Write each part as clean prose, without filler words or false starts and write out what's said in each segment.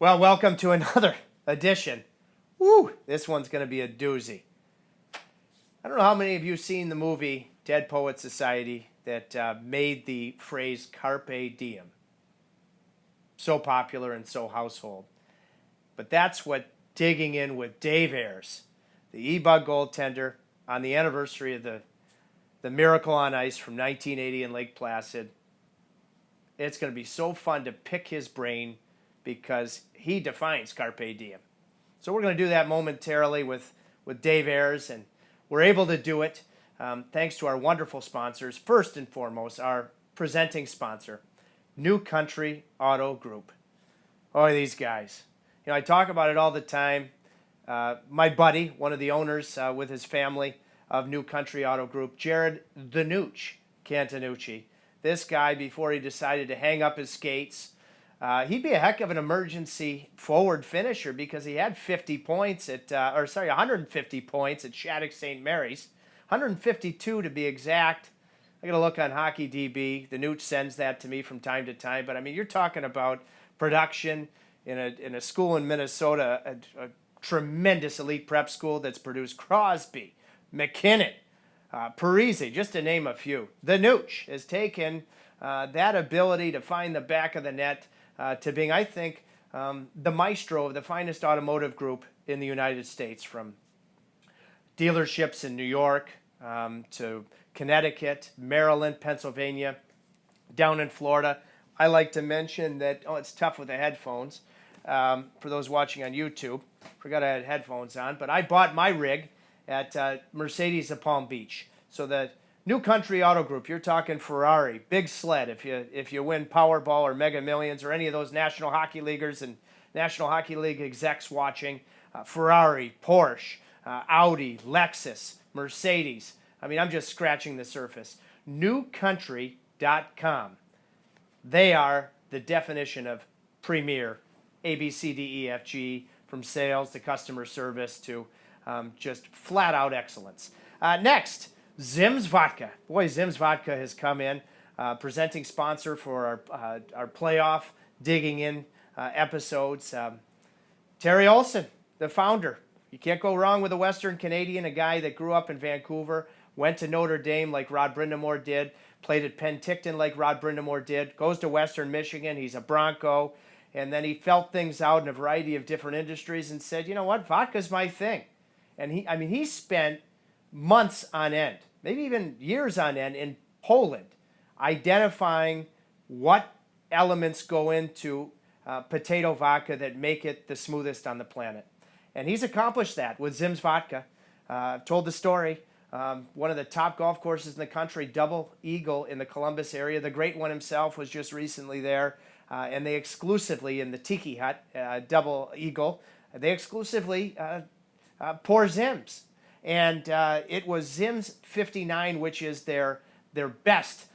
Well, welcome to another edition. Woo, this one's going to be a doozy. I don't know how many of you have seen the movie Dead Poets Society that made the phrase Carpe Diem so popular and so household. But that's what digging in with Dave Ayres, the EBUG goaltender, on the anniversary of the Miracle on Ice from 1980 in Lake Placid. It's going to be so fun to pick his brain because he defines Carpe Diem. So we're going to do that momentarily with Dave Ayres, and we're able to do it thanks to our wonderful sponsors. First and foremost, our presenting sponsor, New Country Auto Group. Oh, these guys. You know, I talk about it all the time. My buddy, one of the owners with his family of New Country Auto Group, Jared the Nooch Cantanucci. This guy, before he decided to hang up his skates, he'd be a heck of an emergency forward finisher because he had 150 points at Shattuck St. Mary's, 152 to be exact. I got to look on Hockey DB. The Nooch sends that to me from time to time. But I mean, you're talking about production in a school in Minnesota, a tremendous elite prep school that's produced Crosby, McKinnon, Parisi, just to name a few. The Nooch has taken that ability to find the back of the net to being, I think, the maestro of the finest automotive group in the United States, from dealerships in New York to Connecticut, Maryland, Pennsylvania, down in Florida. I like to mention that, it's tough with the headphones. For those watching on YouTube, forgot I had headphones on, but I bought my rig at Mercedes of Palm Beach. So the New Country Auto Group, you're talking Ferrari, big sled if you win Powerball or Mega Millions or any of those National Hockey Leaguers and National Hockey League execs watching, Ferrari, Porsche, Audi, Lexus, Mercedes. I mean, I'm just scratching the surface. NewCountry.com. They are the definition of premier, A, B, C, D, E, F, G, from sales to customer service to just flat out excellence. Next, Zim's Vodka. Boy, Zim's Vodka has come in, presenting sponsor for our playoff digging in episodes. Terry Olson, the founder. You can't go wrong with a Western Canadian, a guy that grew up in Vancouver, went to Notre Dame like Rod Brindamore did, played at Penticton like Rod Brindamore did, goes to Western Michigan, he's a Bronco, and then he felt things out in a variety of different industries and said, you know what, vodka's my thing. And he spent months on end, maybe even years on end in Poland, identifying what elements go into potato vodka that make it the smoothest on the planet. And he's accomplished that with Zim's Vodka. I've told the story. One of the top golf courses in the country, Double Eagle in the Columbus area. The great one himself was just recently there. And they exclusively, in the Tiki Hut, Double Eagle, they exclusively pour Zim's. And it was Zim's 59, which is their best.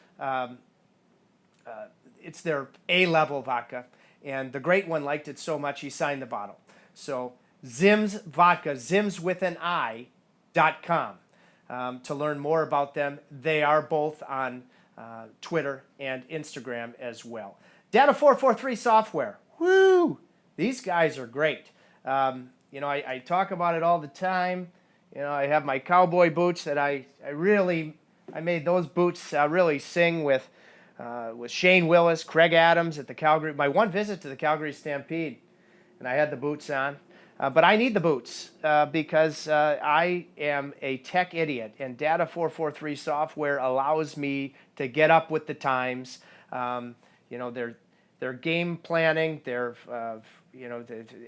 It's their A-level vodka. And the great one liked it so much he signed the bottle. So Zim's Vodka, Zim's with an I.com. To learn more about them. They are both on Twitter and Instagram as well. Data 443 software. Woo! These guys are great. I talk about it all the time. I have my cowboy boots that I made those boots really sing with Shane Willis, Craig Adams at the Calgary. My one visit to the Calgary Stampede, and I had the boots on. But I need the boots because I am a tech idiot, and Data 443 software allows me to get up with the times. Their game planning,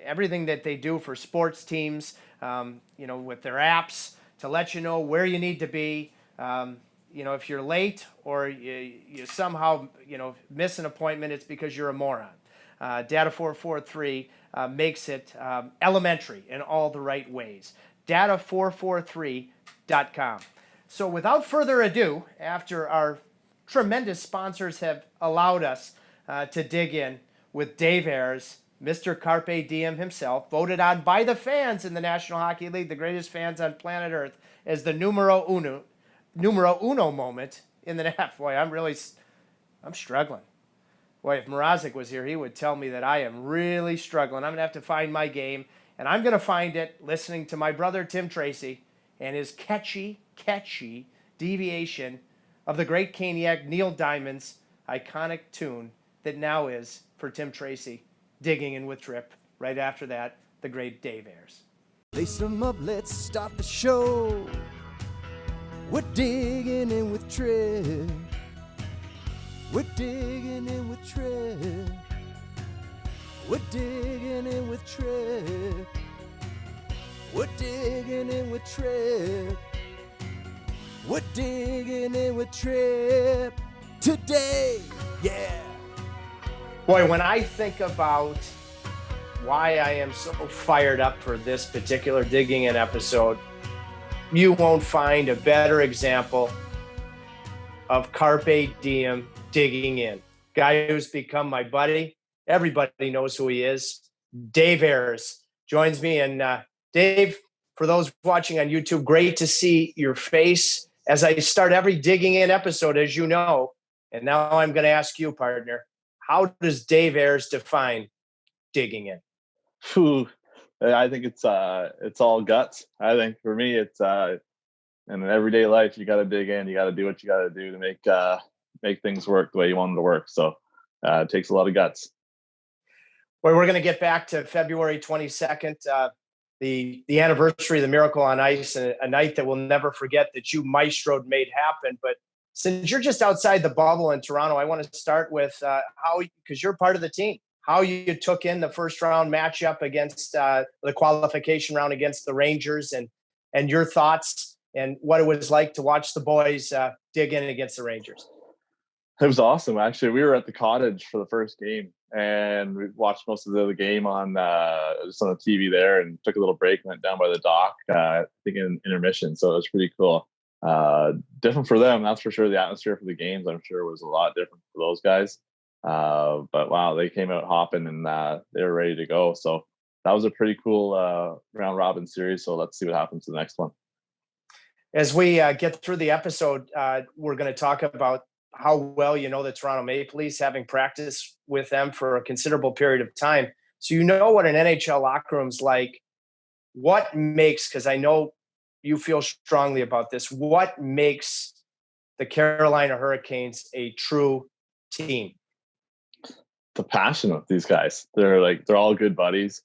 everything that they do for sports teams, with their apps to let you know where you need to be. If you're late or you somehow miss an appointment, it's because you're a moron. Data 443 makes it elementary in all the right ways. Data443.com. So without further ado, after our tremendous sponsors have allowed us to dig in with Dave Ayres, Mr. Carpe Diem himself, voted on by the fans in the National Hockey League, the greatest fans on planet Earth, as the numero uno moment in the boy, I'm struggling. Boy, if Mrazek was here, he would tell me that I am really struggling. I'm going to have to find my game, and I'm going to find it listening to my brother Tim Tracy and his catchy deviation of the great Caniac Neil Diamond's iconic tune that now is, for Tim Tracy, Digging In with Tripp. Right after that, the great Dave Ayres. Lace 'em up, let's start the show. We're digging in with Tripp. We're digging in with Tripp. We're digging in with Tripp. We're digging in with Tripp. We're digging in with Tripp today, yeah. Boy, when I think about why I am so fired up for this particular Digging In episode, you won't find a better example of Carpe Diem digging in. Guy who's become my buddy. Everybody knows who he is. Dave Ayres joins me. And Dave, for those watching on YouTube, great to see your face as I start every Digging In episode, as you know. And now I'm going to ask you, partner, how does Dave Ayres define digging in? Phew. I think it's all guts. I think for me, it's in everyday life, you got to dig in. You got to do what you got to do to make things work the way you want them to work. So it takes a lot of guts. Well, we're going to get back to February 22nd, the anniversary of the Miracle on Ice, a night that we'll never forget that you maestroed made happen. But since you're just outside the bubble in Toronto, I want to start with how, because you're part of the team, how you took in the first round matchup against the qualification round against the Rangers, and your thoughts and what it was like to watch the boys dig in against the Rangers. It was awesome. Actually, we were at the cottage for the first game, and we watched most of the game on just on the TV there, and took a little break, went down by the dock, I think in intermission. So it was pretty cool. Different for them, that's for sure. The atmosphere for the games, I'm sure, was a lot different for those guys. But wow, they came out hopping, and they were ready to go. So that was a pretty cool round robin series. So let's see what happens to the next one. As we get through the episode, we're going to talk about how well you know the Toronto Maple Leafs, having practiced with them for a considerable period of time. So you know what an NHL locker room's like. What makes, because I know you feel strongly about this, what makes the Carolina Hurricanes a true team? The passion of these guys. They're all good buddies.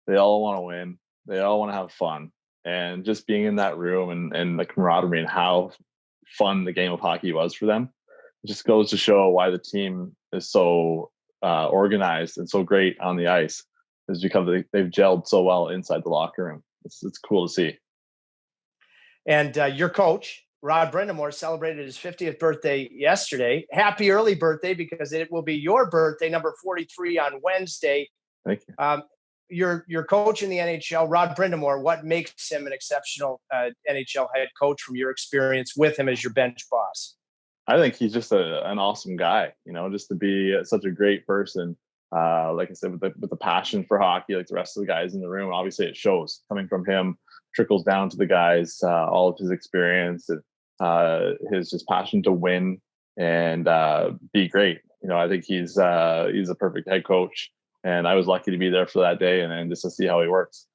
They all want to win. They all want to have fun. And just being in that room and the camaraderie and how fun the game of hockey was for them, it just goes to show why the team is so organized and so great on the ice, is because they've gelled so well inside the locker room. It's cool to see. And your coach, Rod Brindamore, celebrated his 50th birthday yesterday. Happy early birthday, because it will be your birthday, number 43, on Wednesday. Thank you. Your coach in the NHL, Rod Brindamore, what makes him an exceptional NHL head coach from your experience with him as your bench boss? I think he's just an awesome guy, just to be such a great person. Like I said, with the passion for hockey, like the rest of the guys in the room, obviously it shows coming from him, trickles down to the guys, all of his experience, and his just passion to win and be great. I think he's a perfect head coach, and I was lucky to be there for that day and just to see how he works.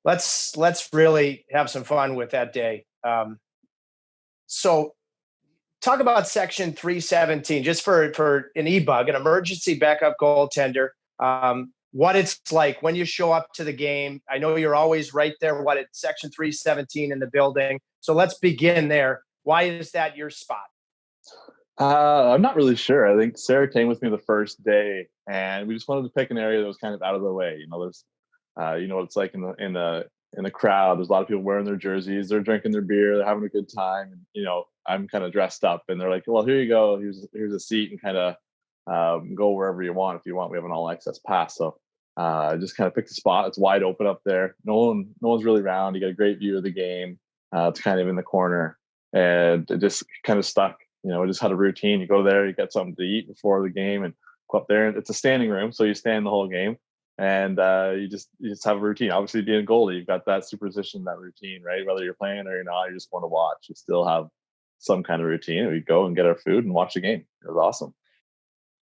Let's really have some fun with that day. So talk about Section 317, just for an EBUG, an emergency backup goaltender, what it's like when you show up to the game. I know you're always right there, it's Section 317 in the building. So let's begin there. Why is that your spot? I'm not really sure. I think Sarah came with me the first day, and we just wanted to pick an area that was kind of out of the way. There's, what it's like in the crowd. There's a lot of people wearing their jerseys. They're drinking their beer. They're having a good time. And, I'm kind of dressed up, and they're like, well, here you go. Here's a seat, and kind of go wherever you want. If you want, we have an all access pass. So just kind of picked a spot. It's wide open up there. No one's really around. You get a great view of the game. It's kind of in the corner, and it just kind of stuck. We just had a routine. You go there, you get something to eat before the game, and go up there. It's a standing room, so you stand the whole game, and you just have a routine. Obviously, being a goalie, you've got that superstition, that routine, right? Whether you're playing or you're not, you just want to watch. You still have some kind of routine. We go and get our food and watch the game. It was awesome.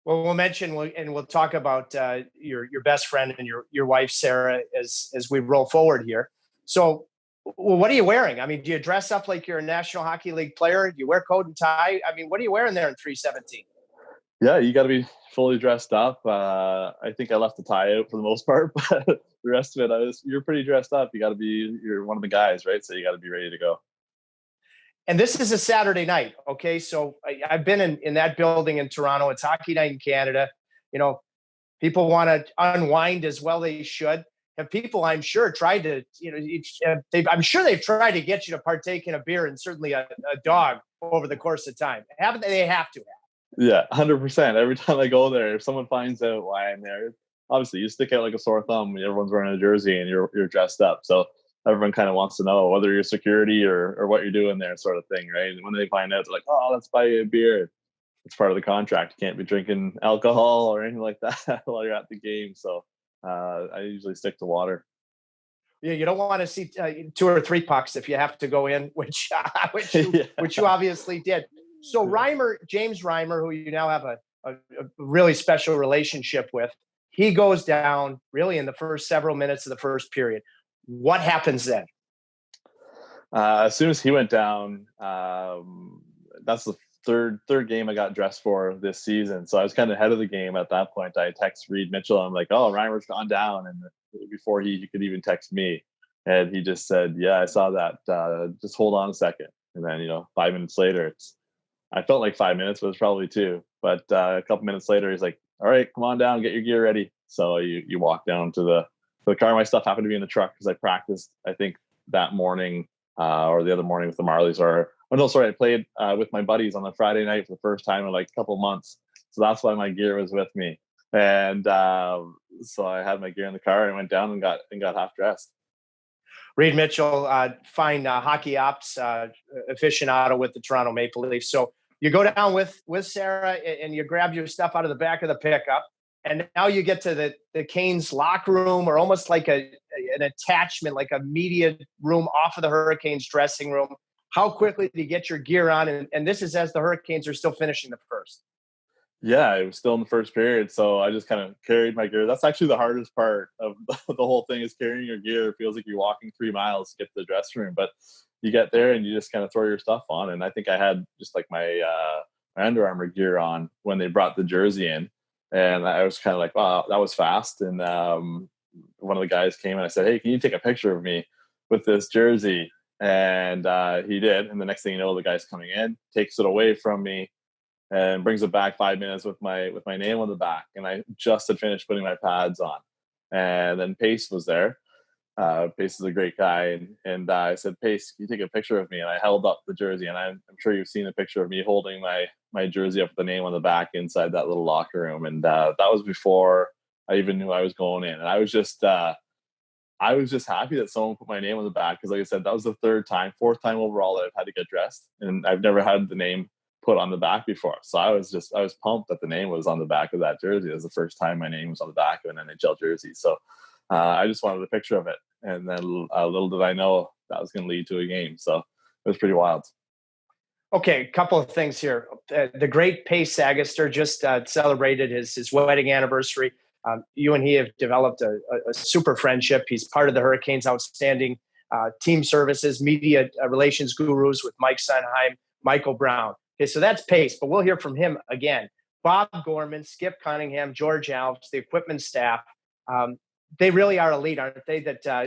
Well, we'll mention and we'll talk about your best friend and your wife Sarah as we roll forward here. So, what are you wearing? I mean, do you dress up like you're a National Hockey League player? Do you wear coat and tie? I mean, what are you wearing there in 317? Yeah, you got to be fully dressed up. I think I left the tie out for the most part, but the rest of it, you're pretty dressed up. You're one of the guys, right? So you got to be ready to go. And this is a Saturday night, okay? So I've been in that building in Toronto. It's hockey night in Canada. You know, people want to unwind as well. They should. Have people, I'm sure, tried to, I'm sure they've tried to get you to partake in a beer and certainly a dog over the course of time. Haven't they? They have to have. Yeah, 100%. Every time I go there, if someone finds out why I'm there, obviously you stick out like a sore thumb. Everyone's wearing a jersey and you're dressed up. So everyone kind of wants to know whether you're security or what you're doing there, sort of thing, right? And when they find out, they're like, "Oh, let's buy you a beer." It's part of the contract. You can't be drinking alcohol or anything like that while you're at the game. So I usually stick to water. Yeah, you don't want to see 2 or 3 pucks if you have to go in, which Yeah. which you obviously did. So James Reimer, who you now have a really special relationship with, he goes down really in the first several minutes of the first period. What happens then? As soon as he went down, that's the third game I got dressed for this season. So I was kind of ahead of the game at that point. I text Reed Mitchell. I'm like, "Oh, Reimer's gone down," and before he could even text me, and he just said, "Yeah, I saw that. Just hold on a second." And then 5 minutes later, I felt like 5 minutes, but it was probably 2. But a couple minutes later, he's like, "All right, come on down, get your gear ready." So you walk down to the car. My stuff happened to be in the truck because I practiced, I think, that morning or the other morning with the Marlies. I played with my buddies on the Friday night for the first time in like a couple months. So that's why my gear was with me. And so I had my gear in the car and went down and got half dressed. Reed Mitchell, fine hockey ops aficionado with the Toronto Maple Leafs. So you go down with Sarah and you grab your stuff out of the back of the pickup. And now you get to the Canes locker room, or almost like an attachment, like a media room off of the Hurricanes dressing room. How quickly do you get your gear on? And this is as the Hurricanes are still finishing the first. Yeah, it was still in the first period. So I just kind of carried my gear. That's actually the hardest part of the whole thing, is carrying your gear. It feels like you're walking 3 miles to get to the dressing room, but you get there and you just kind of throw your stuff on. And I think I had just like my Under Armour gear on when they brought the jersey in. And I was kind of like, wow, that was fast. And one of the guys came and I said, "Hey, can you take a picture of me with this jersey?" And he did. And the next thing you know, the guy's coming in, takes it away from me, and brings it back 5 minutes with my name on the back. And I just had finished putting my pads on. And then Pace was there. Pace is a great guy. And I said, "Pace, can you take a picture of me?" And I held up the jersey. And I'm sure you've seen a picture of me holding my jersey up with the name on the back inside that little locker room. And that was before I even knew I was going in. And I was just happy that someone put my name on the back, because like I said, that was the fourth time overall that I've had to get dressed. And I've never had the name put on the back before. So I was pumped that the name was on the back of that jersey. It was the first time my name was on the back of an NHL jersey. So I just wanted a picture of it. And then little did I know that was going to lead to a game. So it was pretty wild. Okay, a couple of things here. The great Pace Sagaster just celebrated his wedding anniversary. You and he have developed a super friendship. He's part of the Hurricanes' outstanding team services, media relations gurus with Mike Sunheim, Michael Brown. Okay, so that's Pace, but we'll hear from him again. Bob Gorman, Skip Cunningham, George Alves, the equipment staff. They really are elite, aren't they?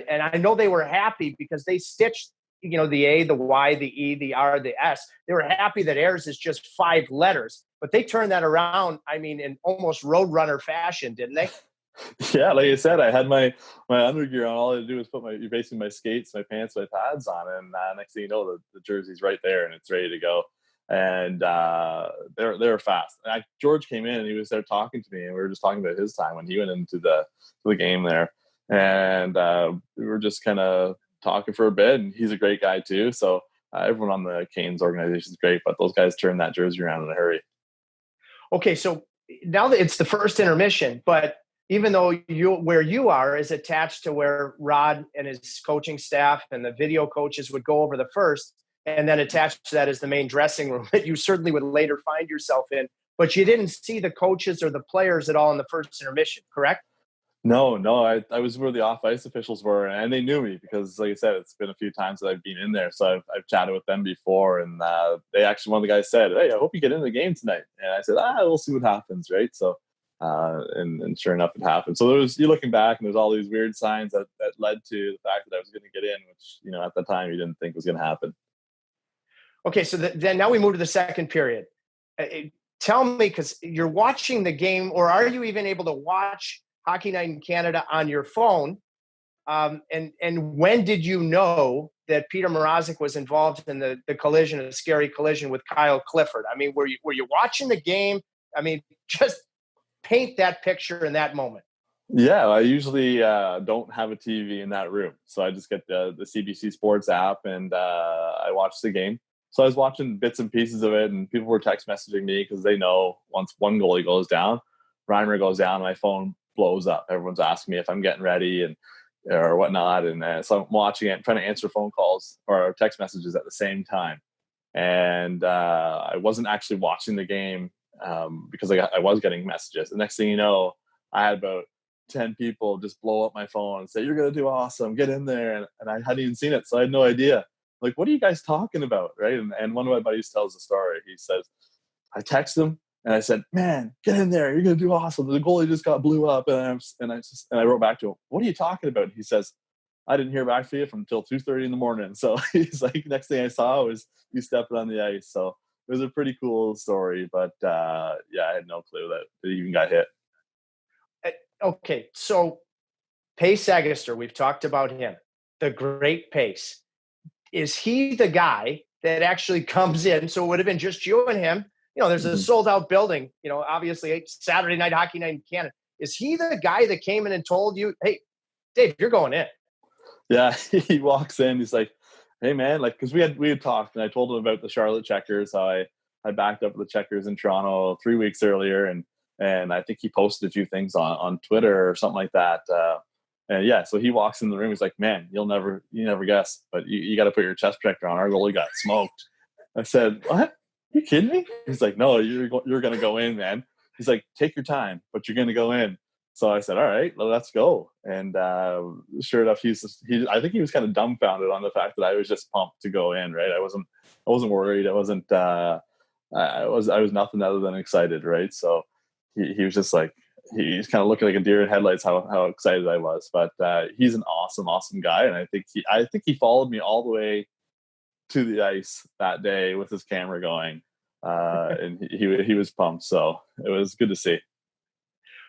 And I know they were happy because they stitched, the A, the Y, the E, the R, the S. They were happy that Ayers is just 5 letters, but they turned that around, in almost Roadrunner fashion, didn't they? Yeah, like I said, I had my undergear on. All I had to do was put basically my skates, my pants, my pads on, and next thing you know, the jersey's right there and it's ready to go. And they were fast. And George came in and he was there talking to me, and we were just talking about his time when he went into the game there, and we were just kind of talking for a bit. And he's a great guy too. So everyone on the Canes organization is great, but those guys turned that jersey around in a hurry. Okay, so now that it's the first intermission, but even though where you are is attached to where Rod and his coaching staff and the video coaches would go over the first, and then attached to that is the main dressing room that you certainly would later find yourself in. but you didn't see the coaches or the players at all in the first intermission, correct? No, I was where the off ice officials were, and they knew me because, like I said, it's been a few times that I've been in there, so I've chatted with them before, and they actually, one of the guys said, "Hey, I hope you get into the game tonight," and I said, "We'll see what happens," right? So, and sure enough, it happened. So you're looking back, and there's all these weird signs that led to the fact that I was going to get in, which at the time you didn't think was going to happen. Okay, so then now we move to the second period. Tell me, because you're watching the game, or are you even able to watch Hockey Night in Canada on your phone? And when did you know that Peter Mrazek was involved in the collision, a scary collision with Kyle Clifford? I mean, were you watching the game? I mean, just paint that picture in that moment. Yeah, I usually don't have a TV in that room, so I just get the CBC Sports app and I watch the game. So I was watching bits and pieces of it, and people were text messaging me because they know once one goalie goes down, Reimer goes down, my phone blows up. Everyone's asking me if I'm getting ready or whatnot, and so I'm watching it, trying to answer phone calls or text messages at the same time. And I wasn't actually watching the game because I was getting messages. The next thing you know, I had about 10 people just blow up my phone and say, "You're gonna do awesome, get in there," and I hadn't even seen it, so I had no idea. Like, what are you guys talking about, right? And one of my buddies tells the story. He says, I text him and I said, "Man, get in there. You're gonna do awesome. The goalie just got blew up." And I wrote back to him, "What are you talking about?" And he says, "I didn't hear back from you from until 2:30 in the morning." So he's like, next thing I saw was you stepping on the ice. So it was a pretty cool story, but I had no clue that it even got hit. Okay, so Pace Agaster, we've talked about him, the great Pace. Is he the guy that actually comes in? So it would have been just you and him. There's a sold out building, obviously Saturday night, Hockey Night in Canada. Is he the guy that came in and told you, "Hey, Dave, you're going in"? Yeah, he walks in. He's like, "Hey, man," like, because we had talked, and I told him about the Charlotte Checkers, how I backed up the Checkers in Toronto 3 weeks earlier, and I think he posted a few things on Twitter or something like that. And yeah, so he walks in the room. He's like, "Man, you never guess, but you got to put your chest protector on. Our goalie got smoked." I said, "What? You kidding me?" He's like, "No, you're going to go in, man." He's like, "Take your time, but you're going to go in." So I said, "All right, well, let's go." And sure enough, I think he was kind of dumbfounded on the fact that I was just pumped to go in. Right? I wasn't worried. I wasn't. I was nothing other than excited. Right? So he was just like, he's kind of looking like a deer in headlights how excited I was. But he's an awesome guy, and I think he followed me all the way to the ice that day with his camera going, and he was pumped. So it was good to see.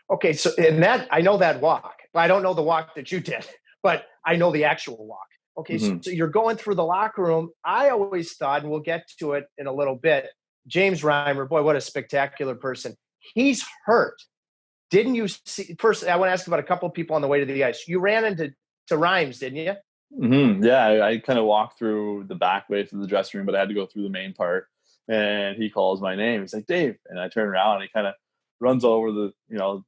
Okay, so in that, I know that walk. I don't know the walk that you did, but I know the actual walk. Okay, so you're going through the locker room. I always thought, and we'll get to it in a little bit, James Reimer, boy, what a spectacular person. He's hurt. Didn't you see? First, I want to ask about a couple of people on the way to the ice. You ran into Rhymes, didn't you? Mm-hmm. Yeah, I kind of walked through the back way through the dressing room, but I had to go through the main part. And he calls my name. He's like, "Dave," and I turn around and he kind of runs over the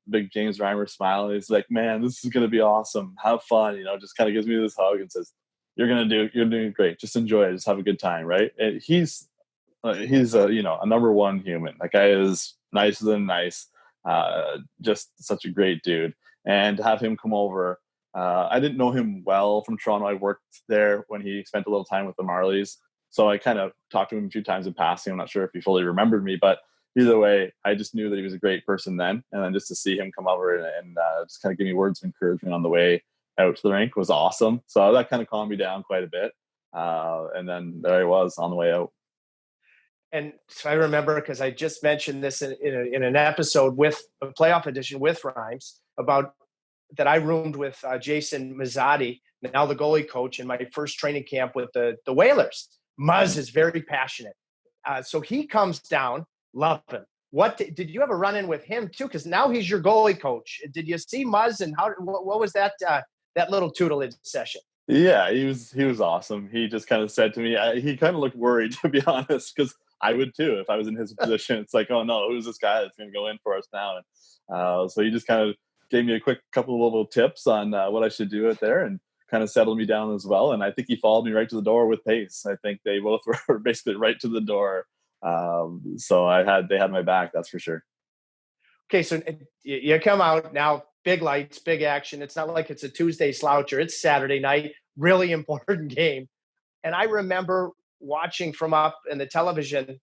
big James Reimer smile, and he's like, "Man, this is gonna be awesome. Have fun." Just kind of gives me this hug and says, You're doing great. Just enjoy it. Just have a good time, right?" And he's a number one human. That guy is nicer than nice. Just such a great dude. And to have him come over, I didn't know him well from Toronto. I worked there when he spent a little time with the Marlies. So I kind of talked to him a few times in passing. I'm not sure if he fully remembered me, but either way, I just knew that he was a great person then. And then just to see him come over and just kind of give me words of encouragement on the way out to the rink was awesome. So that kind of calmed me down quite a bit. And then there I was on the way out. And so I remember, because I just mentioned this in an episode with a playoff edition with Rhymes, about that I roomed with Jason Mazzotti, now the goalie coach, in my first training camp with the Whalers. Muzz is very passionate. So he comes down, love him. What did you have a run in with him too? Because now he's your goalie coach. Did you see Muzz, and what was that little tutelage session? Yeah, he was awesome. He just kind of said to me, he kind of looked worried, to be honest, because I would too if I was in his position. It's like, oh no, who's this guy that's going to go in for us now? And so he just kind of gave me a quick couple of little tips on what I should do out there, and kind of settled me down as well. And I think he followed me right to the door with Pace. I think they both were basically right to the door So they had my back, that's for sure. Okay, so you come out now, big lights, big action. It's not like it's a Tuesday sloucher. It's Saturday night, really important game. And I remember watching from up in the television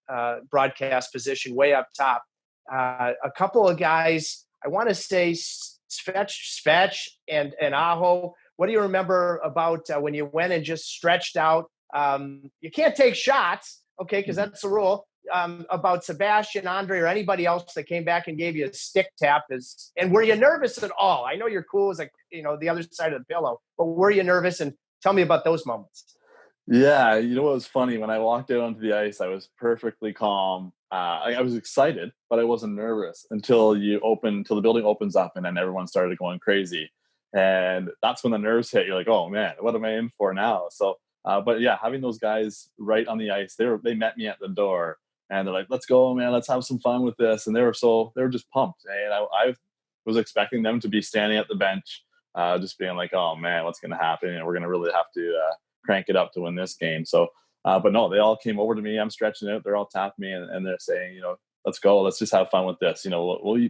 broadcast position way up top, a couple of guys, I want to say Svech and Aho. What do you remember about when you went and just stretched out? You can't take shots, okay, because that's the rule. About Sebastian, Andre, or anybody else that came back and gave you a stick tap and were you nervous at all? I know you're cool as the other side of the pillow, but were you nervous? And tell me about those moments. Yeah, you know what was funny? When I walked out onto the ice, I was perfectly calm. I was excited, but I wasn't nervous until the building opens up, and then everyone started going crazy. And that's when the nerves hit. You're like, oh man, what am I in for now? So, but yeah, having those guys right on the ice, they met me at the door, and they're like, let's go, man, let's have some fun with this. And they were just pumped. And I was expecting them to be standing at the bench, just being like, oh man, what's going to happen? And we're going to really have to crank it up to win this game. So, but no, they all came over to me. I'm stretching out. They're all tapping me and they're saying, let's go. Let's just have fun with this.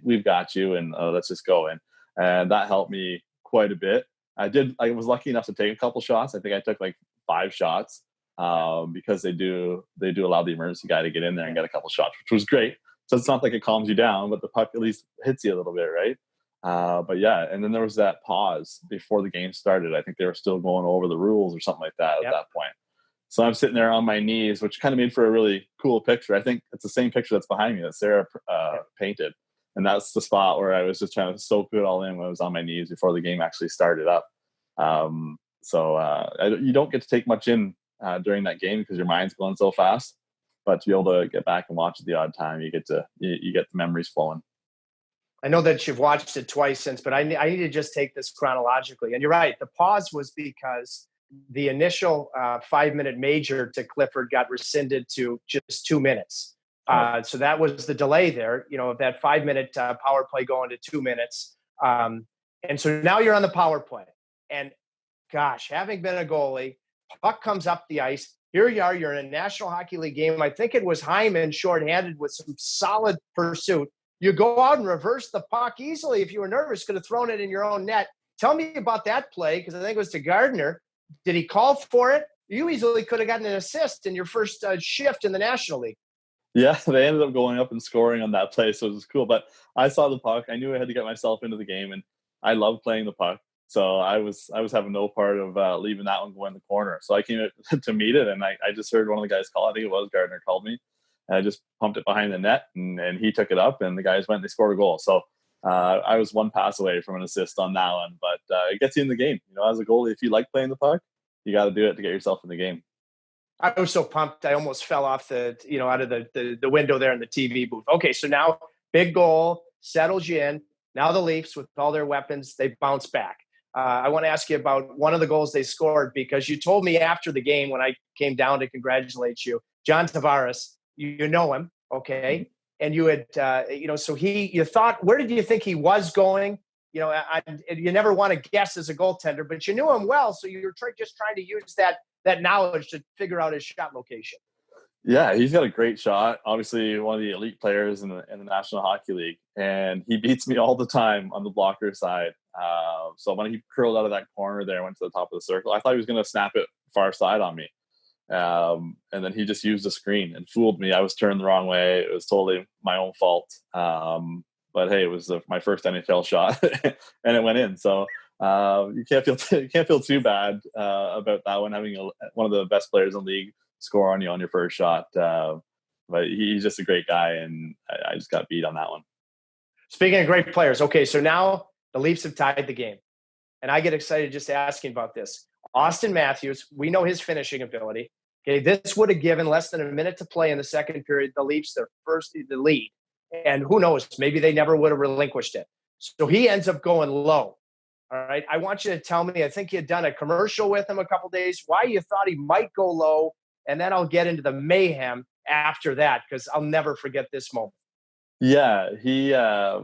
We've got you, and let's just go. And that helped me quite a bit. I was lucky enough to take a couple shots. I think I took like 5 shots because they do allow the emergency guy to get in there and get a couple shots, which was great. So it's not like it calms you down, but the puck at least hits you a little bit, right? But yeah, and then there was that pause before the game started. I think they were still going over the rules or something like that at that point. So I'm sitting there on my knees, which kind of made for a really cool picture. I think it's the same picture that's behind me that Sarah painted. And that's the spot where I was just trying to soak it all in when I was on my knees before the game actually started up. You don't get to take much in during that game because your mind's going so fast. But to be able to get back and watch it the odd time, you get the memories flowing. I know that you've watched it twice since, but I need to just take this chronologically. And you're right. The pause was because the initial 5-minute major to Clifford got rescinded to just 2 minutes. So that was the delay there, of that 5-minute power play going to 2 minutes. And so now you're on the power play. And gosh, having been a goalie, puck comes up the ice. Here you are. You're in a National Hockey League game. I think it was Hyman shorthanded with some solid pursuit. You go out and reverse the puck easily. If you were nervous, could have thrown it in your own net. Tell me about that play, because I think it was to Gardner. Did he call for it? You easily could have gotten an assist in your first shift in the National League. Yeah, they ended up going up and scoring on that play, so it was cool. But I saw the puck. I knew I had to get myself into the game, and I love playing the puck. So I was having no part of leaving that one go in the corner. So I came to meet it, and I just heard one of the guys call. I think it was Gardner called me. And I just pumped it behind the net, and he took it up, and the guys went and they scored a goal. So I was one pass away from an assist on that one. But it gets you in the game. As a goalie, if you like playing the puck, you got to do it to get yourself in the game. I was so pumped. I almost fell off out of the window there in the TV booth. Okay, so now big goal settles you in. Now the Leafs, with all their weapons, they bounce back. I want to ask you about one of the goals they scored, because you told me after the game when I came down to congratulate you, John Tavares, you know him, okay? And you had, so you thought, where did you think he was going? You never want to guess as a goaltender, but you knew him well, so you were just trying to use that knowledge to figure out his shot location. Yeah, he's got a great shot. Obviously, one of the elite players in the National Hockey League, and he beats me all the time on the blocker side. So when he curled out of that corner there, went to the top of the circle, I thought he was going to snap it far side on me. And then he just used the screen and fooled me. I was turned the wrong way. It was totally my own fault. But hey, it was my first NHL shot, and it went in. So you can't feel too bad about that one, having one of the best players in the league score on you on your first shot. But he's just a great guy, and I just got beat on that one. Speaking of great players, okay, so now the Leafs have tied the game, and I get excited just asking about this. Austin Matthews, we know his finishing ability. Okay, this would have given less than a minute to play in the second period, the Leafs the lead, and who knows, maybe they never would have relinquished it. So he ends up going low. All right, I want you to tell me, I think you had done a commercial with him a couple days, why you thought he might go low, and then I'll get into the mayhem after that, because I'll never forget this moment. Yeah,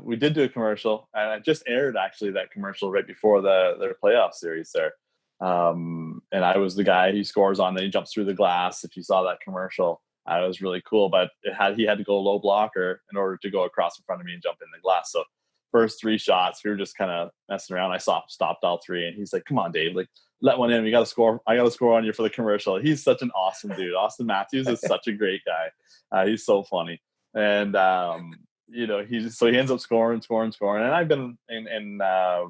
we did do a commercial, and I just aired actually that commercial right before their playoff series there. And I was the guy he scores on, then he jumps through the glass. If you saw that commercial, It was really cool, but he had to go low blocker in order to go across in front of me and jump in the glass. So first 3 shots, we were just kind of messing around. I stopped all 3, and he's like, "Come on, Dave, like let one in. We got to score. I got to score on you for the commercial." He's such an awesome dude. Austin Matthews is such a great guy. He's so funny, and he ends up scoring, and I've been in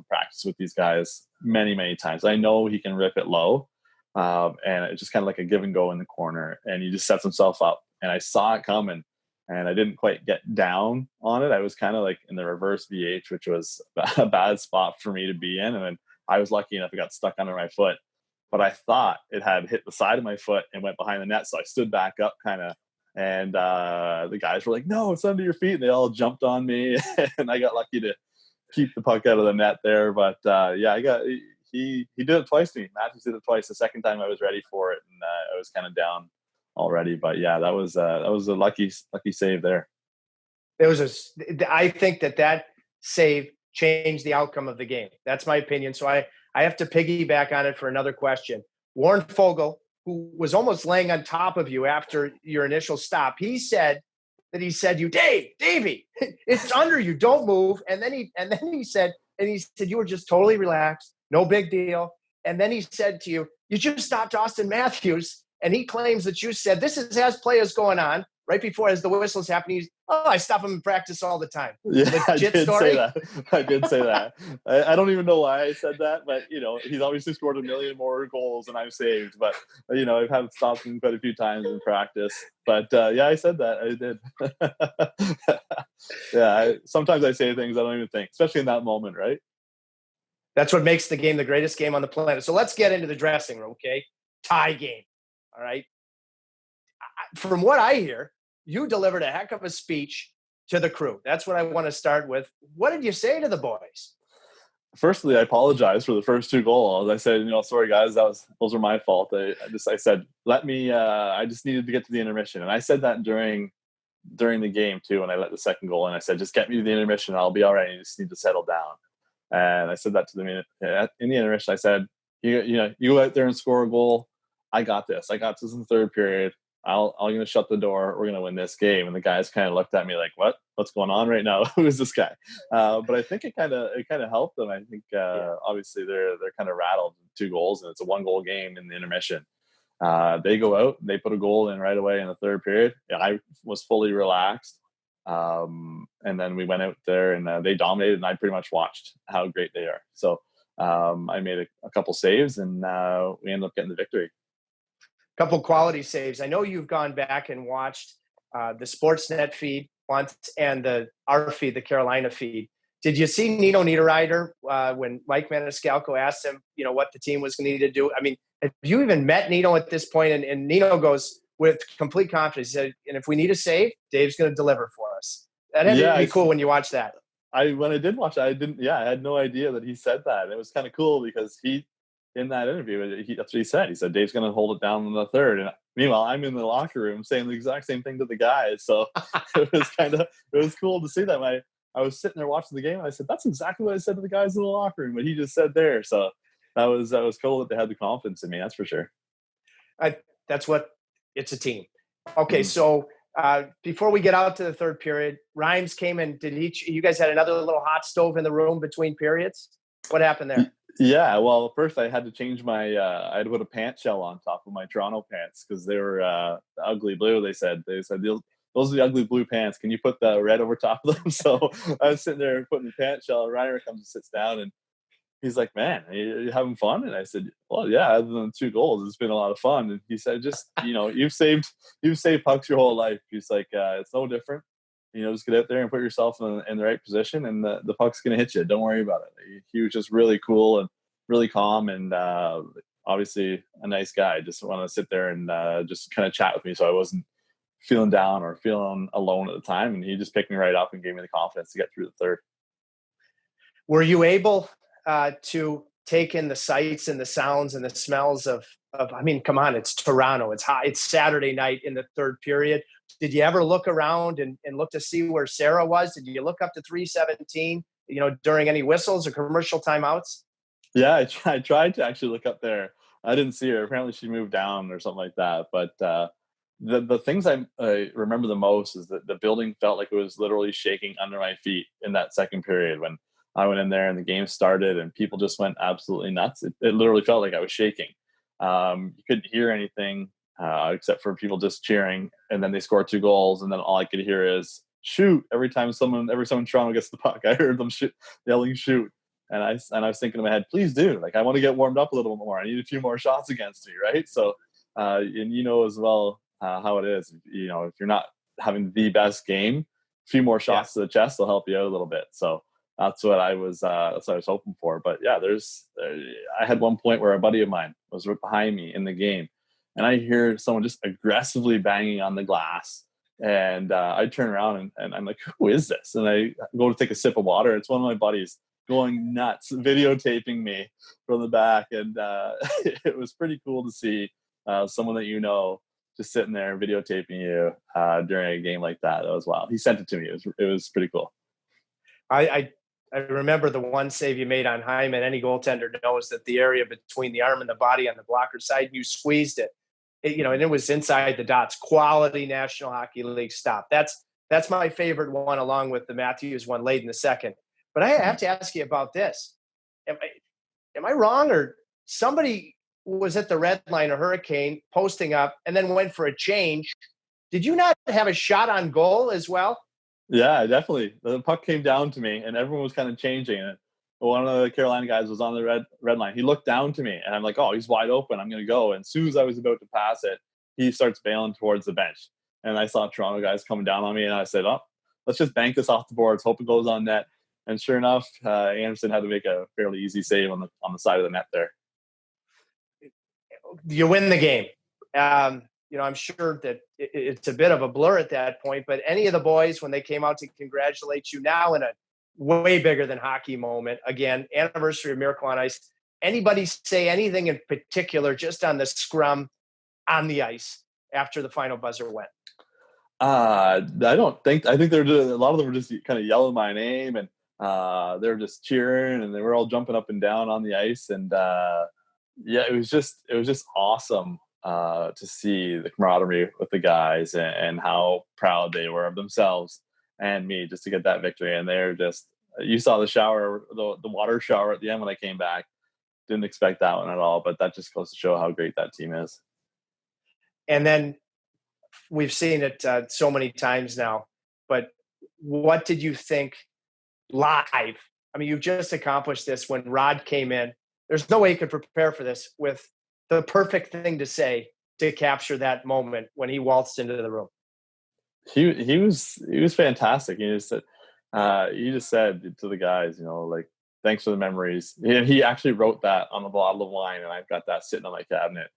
practice with these guys many times. I know he can rip it low. And it's just kind of like a give and go in the corner, and he just sets himself up. And I saw it coming, and I didn't quite get down on it. I was kind of like in the reverse VH, which was a bad spot for me to be in. And then I was lucky enough it got stuck under my foot, but I thought it had hit the side of my foot and went behind the net. So I stood back up kind of, and the guys were like, "No, it's under your feet." And they all jumped on me, and I got lucky to keep the puck out of the net there. But he did it twice to me. Matthews did it twice. The second time I was ready for it, and I was kind of down already. But yeah, that was a lucky save there. I think that save changed the outcome of the game. That's my opinion. So I have to piggyback on it for another question. Warren Foegele, who was almost laying on top of you after your initial stop, he said you, Davey, it's under you, don't move. And then he said you were just totally relaxed. No big deal. And then he said to you, "You just stopped Austin Matthews." And he claims that you said, "This is as play is going on," right before as the whistle's happening. I stop him in practice all the time. Yeah, Legit I did story? say that. I did say that. I don't even know why I said that, but he's obviously scored a million more goals than I've saved. But I've had to stop him quite a few times in practice. But I said that. I did. Yeah. Sometimes I say things I don't even think, especially in that moment, right? That's what makes the game the greatest game on the planet. So let's get into the dressing room, okay? Tie game, all right? From what I hear, you delivered a heck of a speech to the crew. That's what I want to start with. What did you say to the boys? Firstly, I apologize for the first 2 goals. I said, "Sorry guys, those were my fault." I said, I just needed to get to the intermission. And I said that during the game too, when I let the second goal in. I said, "Just get me to the intermission, I'll be all right. You just need to settle down." And I said that to them in the intermission. I said, you go out there and score a goal. I got this. I got this in the third period. I'm going to shut the door. We're going to win this game. And the guys kind of looked at me like, what's going on right now? Who is this guy? But I think it kind of helped them. I think obviously they're kind of rattled 2 goals, and it's a 1-goal game in the intermission. They go out, they put a goal in right away in the third period. I was fully relaxed. And then we went out there, and they dominated, and I pretty much watched how great they are. So I made a couple saves, and we ended up getting the victory. Couple quality saves. I know you've gone back and watched the Sportsnet feed once and our feed, the Carolina feed. Did you see Nino Niederreiter when Mike Maniscalco asked him, what the team was going to need to do? I mean, have you even met Nino at this point? And Nino goes with complete confidence. He said, "And if we need a save, Dave's going to deliver for us." That had to be cool when you watch that. When I did watch it, I had no idea that he said that. And it was kind of cool because in that interview, that's what he said. He said, "Dave's going to hold it down in the third." And meanwhile, I'm in the locker room saying the exact same thing to the guys. So it was cool to see that. I was sitting there watching the game, and I said, "That's exactly what I said to the guys in the locker room," what he just said there. So that was cool that they had the confidence in me. That's for sure. It's a team. Okay. So before we get out to the third period, Rhymes came in. You guys had another little hot stove in the room between periods? What happened there? Yeah, well, first I had to change I had to put a pant shell on top of my Toronto pants because they were ugly blue. They said those are the ugly blue pants. Can you put the red over top of them? So I was sitting there putting the pant shell. Reiner comes and sits down, and he's like, "Man, are you having fun?" And I said, "Well, yeah, other than 2 goals, it's been a lot of fun." And he said, "Just, you've saved pucks your whole life." He's like, "It's no different. Just get out there and put yourself in the right position, and the puck's going to hit you. Don't worry about it." He was just really cool and really calm, and obviously a nice guy. Just wanted to sit there and just kind of chat with me, so I wasn't feeling down or feeling alone at the time. And he just picked me right up and gave me the confidence to get through the third. Were you able to take in the sights and the sounds and the smells of I mean, come on, it's Toronto. It's hot. It's Saturday night in the third period. Did you ever look around and look to see where Sarah was? Did you look up to 317, during any whistles or commercial timeouts? Yeah, I tried to actually look up there. I didn't see her. Apparently she moved down or something like that. But the things I remember the most is that the building felt like it was literally shaking under my feet in that second period when I went in there and the game started and people just went absolutely nuts. It literally felt like I was shaking. You couldn't hear anything except for people just cheering, and then they scored 2 goals, and then all I could hear is shoot every time Toronto gets the puck. I heard them yelling shoot, and I was thinking in my head, please do, like I want to get warmed up a little bit more. I need a few more shots against me, right? So, and as well how it is. If you're not having the best game, a few more shots to the chest will help you out a little bit. So that's what I was hoping for. But yeah, I had one point where a buddy of mine was right behind me in the game, and I hear someone just aggressively banging on the glass. And I turn around and I'm like, who is this? And I go to take a sip of water. It's one of my buddies going nuts, videotaping me from the back. And it was pretty cool to see someone that just sitting there videotaping you during a game like that. That was wild. He sent it to me. It was pretty cool. I remember the one save you made on Hyman. Any goaltender knows that the area between the arm and the body on the blocker side, you squeezed it. And it was inside the dots. Quality National Hockey League stop. That's my favorite one, along with the Matthews one late in the second. But I have to ask you about this. Am I wrong, or somebody was at the red line, a Hurricane, posting up, and then went for a change? Did you not have a shot on goal as well? Yeah, definitely. The puck came down to me, and everyone was kind of changing it. One of the Carolina guys was on the red line. He looked down to me, and I'm like, oh, he's wide open. I'm going to go. And as soon as I was about to pass it, he starts bailing towards the bench. And I saw Toronto guys coming down on me, and I said, oh, let's just bank this off the boards, hope it goes on net. And sure enough, Anderson had to make a fairly easy save on the side of the net there. You win the game. I'm sure that it's a bit of a blur at that point, but any of the boys, when they came out to congratulate you now in a way bigger than hockey moment, again, anniversary of Miracle on Ice, anybody say anything in particular just on the scrum on the ice after the final buzzer went? I think a lot of them were just kind of yelling my name, and they were just cheering, and they were all jumping up and down on the ice. And it was just awesome to see the camaraderie with the guys and how proud they were of themselves and me just to get that victory. And they're just, you saw the shower, the water shower at the end when I came back. Didn't expect that one at all, but that just goes to show how great that team is. And then we've seen it so many times now, but what did you think live? I mean, you've just accomplished this when Rod came in. There's no way you could prepare for this with the perfect thing to say to capture that moment when he waltzed into the room. He was fantastic. He just said to the guys, like, thanks for the memories. And he actually wrote that on a bottle of wine, and I've got that sitting on my cabinet.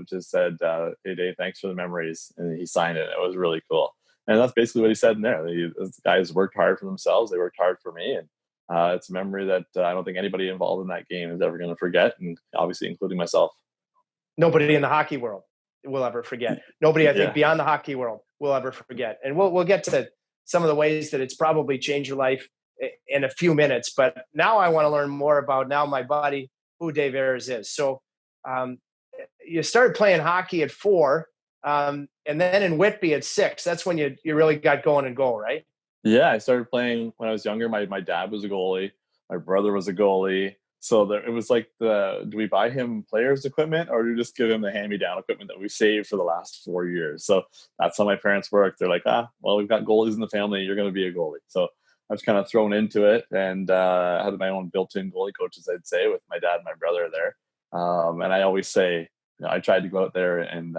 Just said, hey Dave, thanks for the memories. And he signed it. It was really cool. And that's basically what he said in there. The guys worked hard for themselves. They worked hard for me. And it's a memory that I don't think anybody involved in that game is ever going to forget. And obviously including myself. Nobody in the hockey world will ever forget. Nobody, I think, beyond the hockey world will ever forget. And we'll get to some of the ways that it's probably changed your life in a few minutes. But now I want to learn more about my buddy, who Dave Ayres is. So you started playing hockey at 4, and then in Whitby at 6. That's when you really got going in goal, right? Yeah, I started playing when I was younger. My dad was a goalie. My brother was a goalie. So it was like, do we buy him players equipment, or do we just give him the hand-me-down equipment that we saved for the last 4 years? So that's how my parents worked. They're like, well, we've got goalies in the family. You're going to be a goalie. So I was kind of thrown into it, and I had my own built-in goalie coaches, I'd say, with my dad and my brother there. And I always say, I tried to go out there and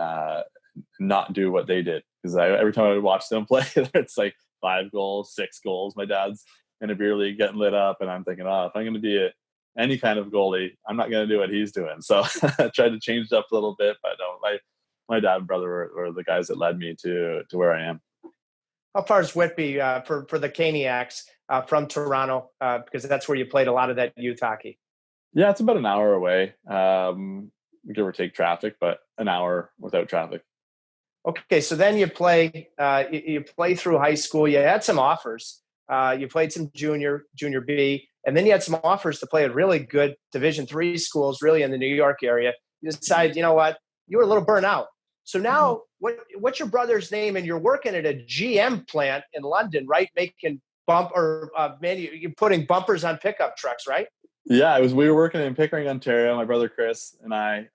not do what they did, because every time I would watch them play, it's like 5 goals, 6 goals. My dad's in a beer league getting lit up, and I'm thinking, if I'm going to be any kind of goalie, I'm not going to do what he's doing. So I tried to change it up a little bit, but no, my dad and brother were the guys that led me to where I am. How far is Whitby for the Caniacs from Toronto? Because that's where you played a lot of that youth hockey. Yeah, it's about an hour away, give or take traffic, but an hour without traffic. Okay, so then you play through high school. You had some offers. You played some junior B, and then you had some offers to play at really good Division III schools, really in the New York area. You decided, you know what? You were a little burnt out. So now, what's your brother's name? And you're working at a GM plant in London, right? Making you're putting bumpers on pickup trucks, right? Yeah, we were working in Pickering, Ontario. My brother Chris and I,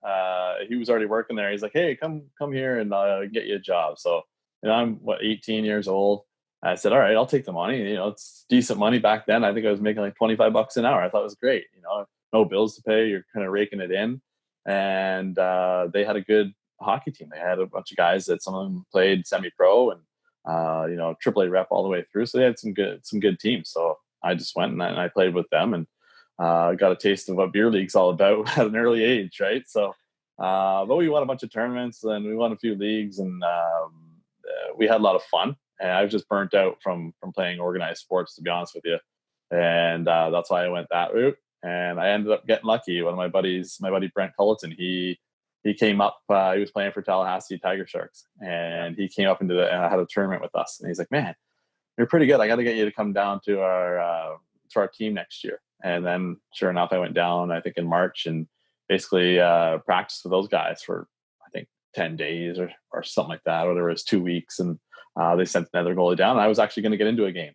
he was already working there. He's like, "Hey, come here and get you a job." So, I'm 18 years old. I said, "All right, I'll take the money." It's decent money back then. I think I was making like $25 an hour. I thought it was great. No bills to pay. You're kind of raking it in. And they had a good hockey team. They had a bunch of guys that some of them played semi-pro and AAA rep all the way through. So they had some good teams. So I just went and I played with them and got a taste of what beer league's all about at an early age, right? So, but we won a bunch of tournaments and we won a few leagues, and we had a lot of fun. And I was just burnt out from playing organized sports, to be honest with you. And that's why I went that route. And I ended up getting lucky. One of my buddy Brent Culleton, he came up. He was playing for Tallahassee Tiger Sharks, and he came up and had a tournament with us. And he's like, "Man, you're pretty good. I got to get you to come down to our team next year." And then, sure enough, I went down, I think in March, and basically practiced with those guys for, I think, 10 days or something like that, or there was 2 weeks. And they sent another goalie down. And I was actually going to get into a game.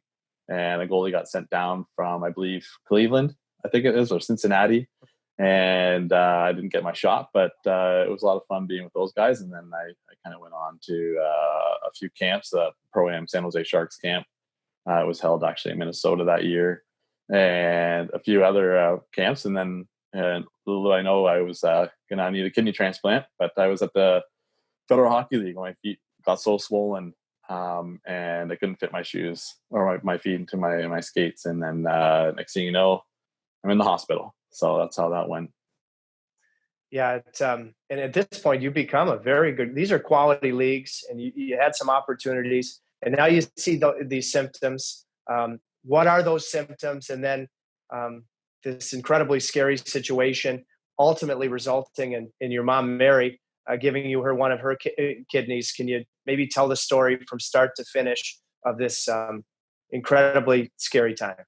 And a goalie got sent down from, I believe, Cleveland, I think it is, or Cincinnati. And I didn't get my shot, but it was a lot of fun being with those guys. And then I kind of went on to a few camps. The Pro-Am San Jose Sharks camp was held actually in Minnesota that year, and a few other camps. And then little I know, I was going to need a kidney transplant, but I was at the Federal Hockey League when my feet got so swollen, and I couldn't fit my shoes or my feet into my skates. And then next thing you know, I'm in the hospital. So that's how that went. Yeah. And at this point, you become a very good, these are quality leagues, and you had some opportunities, and now you see these symptoms. What are those symptoms? And then this incredibly scary situation ultimately resulting in your mom, Mary, giving you one of her kidneys. Can you maybe tell the story from start to finish of this incredibly scary time?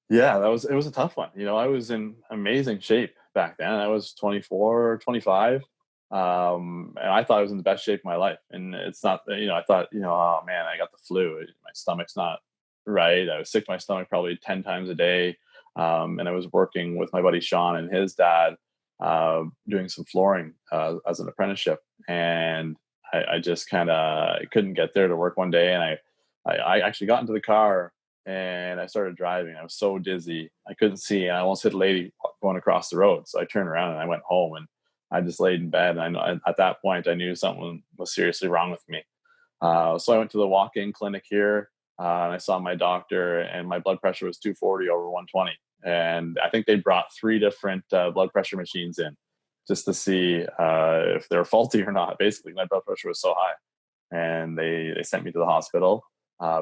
Yeah, it was a tough one. I was in amazing shape back then. I was 24, 25. And I thought I was in the best shape of my life. And it's not, I thought, oh man, I got the flu. My stomach's not right. I was sick to my stomach probably 10 times a day. And I was working with my buddy Sean and his dad, doing some flooring as an apprenticeship. And I just kind of couldn't get there to work one day. And I actually got into the car and I started driving. I was so dizzy. I couldn't see. And I almost hit a lady going across the road. So I turned around and I went home, and I just laid in bed. And I know at that point, I knew something was seriously wrong with me. So I went to the walk-in clinic here, and I saw my doctor, and my blood pressure was 240 over 120. And I think they brought 3 different blood pressure machines in just to see if they were faulty or not. Basically, my blood pressure was so high. And they sent me to the hospital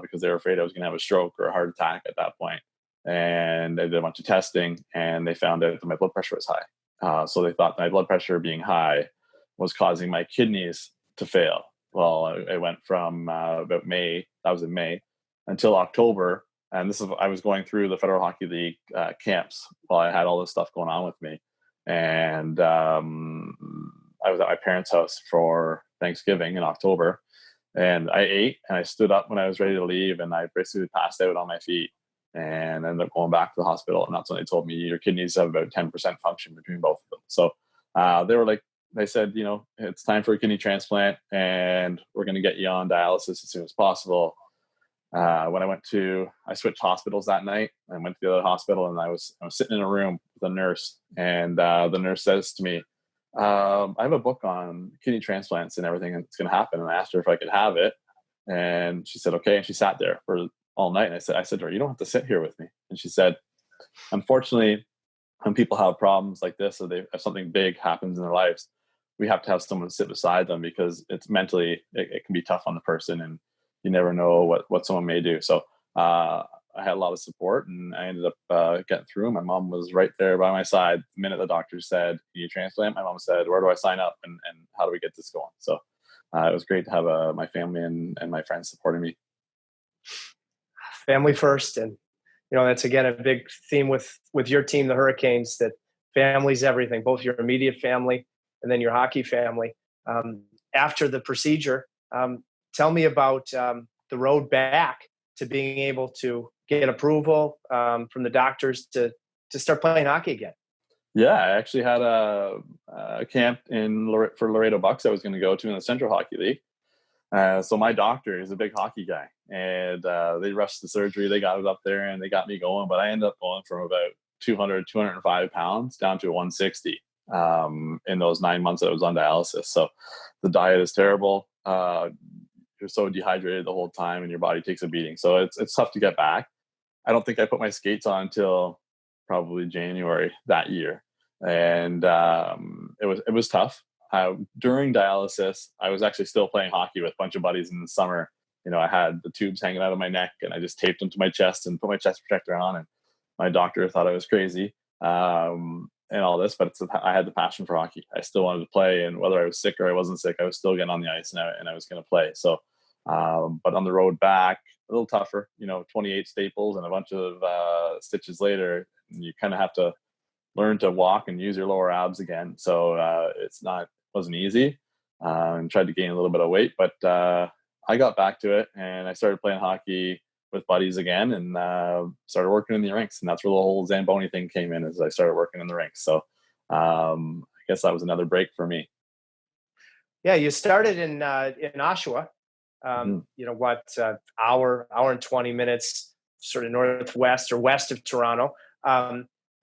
because they were afraid I was going to have a stroke or a heart attack at that point. And they did a bunch of testing, and they found out that my blood pressure was high. So they thought my blood pressure being high was causing my kidneys to fail. Well, it went from about May, that was in May, until October. And I was going through the Federal Hockey League camps while I had all this stuff going on with me. And I was at my parents' house for Thanksgiving in October. And I ate and I stood up when I was ready to leave, and I basically passed out on my feet and ended up going back to the hospital. And that's when they told me your kidneys have about 10% function between both of them. So they said, it's time for a kidney transplant, and we're going to get you on dialysis as soon as possible. When I switched hospitals that night. I went to the other hospital, and I was sitting in a room with a nurse, and the nurse says to me, I have a book on kidney transplants and everything that's going to happen. And I asked her if I could have it. And she said, okay. And she sat there for all night. And I said to her, you don't have to sit here with me. And she said, unfortunately, when people have problems like this, or if something big happens in their lives, we have to have someone sit beside them, because it's mentally, it can be tough on the person, and you never know what someone may do. So, I had a lot of support, and I ended up getting through. My mom was right there by my side. The minute the doctor said, "Can you transplant?" my mom said, "Where do I sign up, and how do we get this going?" So it was great to have my family and my friends supporting me. Family first. And, that's, again, a big theme with your team, the Hurricanes, that family's everything, both your immediate family and then your hockey family. after the procedure. Tell me about the road back to being able to get approval from the doctors to start playing hockey again. Yeah, I actually had a camp for Laredo Bucks I was going to go to in the Central Hockey League. So my doctor is a big hockey guy, and they rushed the surgery. They got it up there, and they got me going. But I ended up going from about 205 pounds down to 160 in those 9 months that I was on dialysis. So the diet is terrible. You're so dehydrated the whole time, and your body takes a beating. So it's tough to get back. I don't think I put my skates on until probably January that year, and it was tough. During dialysis, I was actually still playing hockey with a bunch of buddies in the summer. I had the tubes hanging out of my neck, and I just taped them to my chest and put my chest protector on. And my doctor thought I was crazy and all this, but I had the passion for hockey. I still wanted to play, and whether I was sick or I wasn't sick, I was still getting on the ice, and I was going to play. So, but on the road back, a little tougher. 28 staples and a bunch of stitches later, you kind of have to learn to walk and use your lower abs again. So wasn't easy, and tried to gain a little bit of weight, but I got back to it, and I started playing hockey with buddies again, and started working in the rinks. And that's where the whole zamboni thing came in, as I started working in the rinks. So I guess that was another break for me. Yeah, you started in Oshawa. Hour and 20 minutes, sort of northwest or west of Toronto.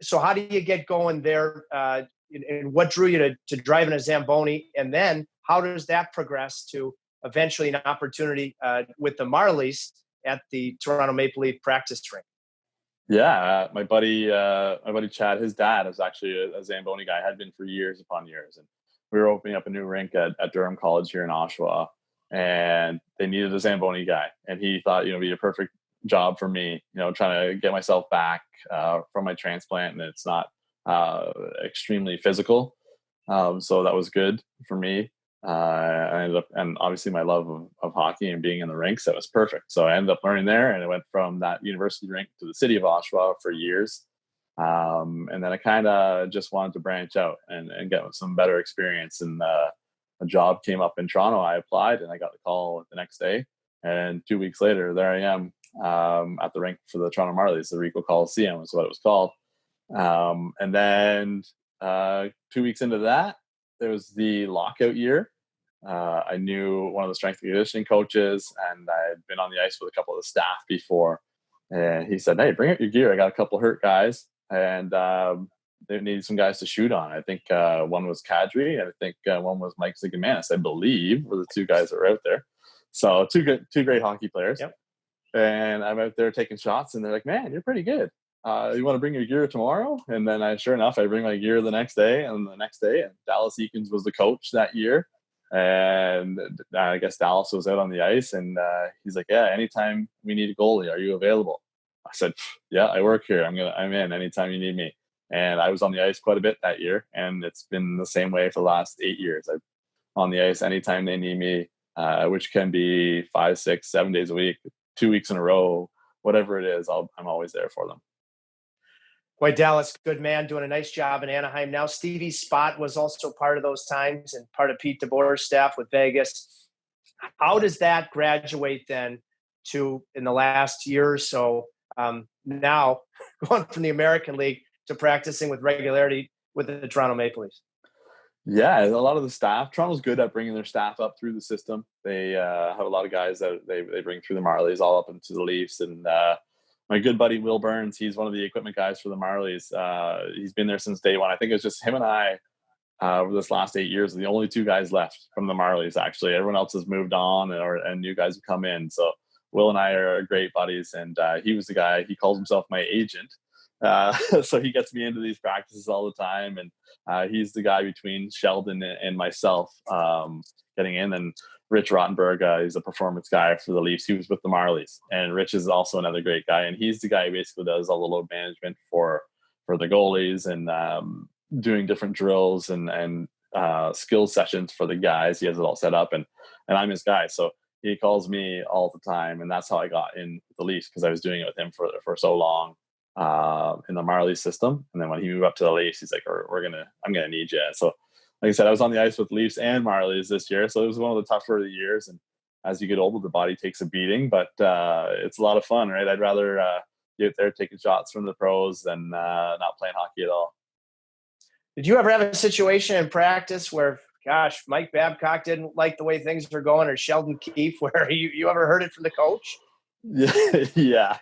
So how do you get going there? And what drew you to driving a Zamboni? And then how does that progress to eventually an opportunity with the Marlies at the Toronto Maple Leaf practice rink? Yeah, my buddy Chad, his dad is actually a Zamboni guy, had been for years upon years. And we were opening up a new rink at Durham College here in Oshawa, and they needed a Zamboni guy. And he thought, it'd be a perfect job for me, trying to get myself back from my transplant, and it's not extremely physical. So that was good for me. I ended up, and obviously my love of hockey and being in the rinks, that was perfect. So I ended up learning there, and I went from that university rink to the city of Oshawa for years. And then I kind of just wanted to branch out and get some better experience. And a job came up in Toronto. I applied, and I got the call the next day. And 2 weeks later, there I am at the rink for the Toronto Marlies. The Ricoh Coliseum is what it was called. And then 2 weeks into that, there was the lockout year. I knew one of the strength and conditioning coaches, and I had been on the ice with a couple of the staff before. And he said, "Hey, bring out your gear. I got a couple hurt guys, and they needed some guys to shoot on." I think one was Kadri, and I think one was Mike Zigomanis, I believe, were the two guys that were out there. So two great hockey players. Yep. And I'm out there taking shots, and they're like, "Man, you're pretty good. You want to bring your gear tomorrow?" And then sure enough, I bring my gear the next day, and Dallas Eakins was the coach that year. And I guess Dallas was out on the ice, and he's like, "Yeah, anytime we need a goalie, are you available?" I said, "Yeah, I work here. I'm in anytime you need me." And I was on the ice quite a bit that year, and it's been the same way for the last 8 years. I'm on the ice anytime they need me, which can be 5, 6, 7 days a week, 2 weeks in a row, whatever it is. I'm always there for them. Boy, Dallas, good man, doing a nice job in Anaheim now. Stevie Spott was also part of those times and part of Pete DeBoer's staff with Vegas. How does that graduate then to, in the last year or so, now going from the American League to practicing with regularity with the Toronto Maple Leafs? Yeah, a lot of the staff, Toronto's good at bringing their staff up through the system. They have a lot of guys that they bring through the Marlies all up into the Leafs. And my good buddy Will Burns, he's one of the equipment guys for the Marlies. He's been there since day one. I think it's just him and I over this last 8 years, the only two guys left from the Marlies, actually. Everyone else has moved on, and new guys have come in. So Will and I are great buddies, and he was the guy, he calls himself my agent. So he gets me into these practices all the time, and he's the guy between Sheldon and myself getting in. And Rich Rottenberg, he's a performance guy for the Leafs. He was with the Marlies, and Rich is also another great guy, and he's the guy who basically does all the load management for the goalies, and doing different drills and skill sessions for the guys. He has it all set up, and I'm his guy, so he calls me all the time, and that's how I got in the Leafs, because I was doing it with him for so long in the Marlies system. And then when he moved up to the Leafs, he's like, I'm gonna need you. So like I said, I was on the ice with Leafs and Marlies this year, so it was one of the tougher years. And as you get older, the body takes a beating, but it's a lot of fun, right? I'd rather get there taking shots from the pros than not playing hockey at all. Did you ever have a situation in practice where, gosh, Mike Babcock didn't like the way things were going, or Sheldon Keefe, where you ever heard it from the coach? Yeah, yeah.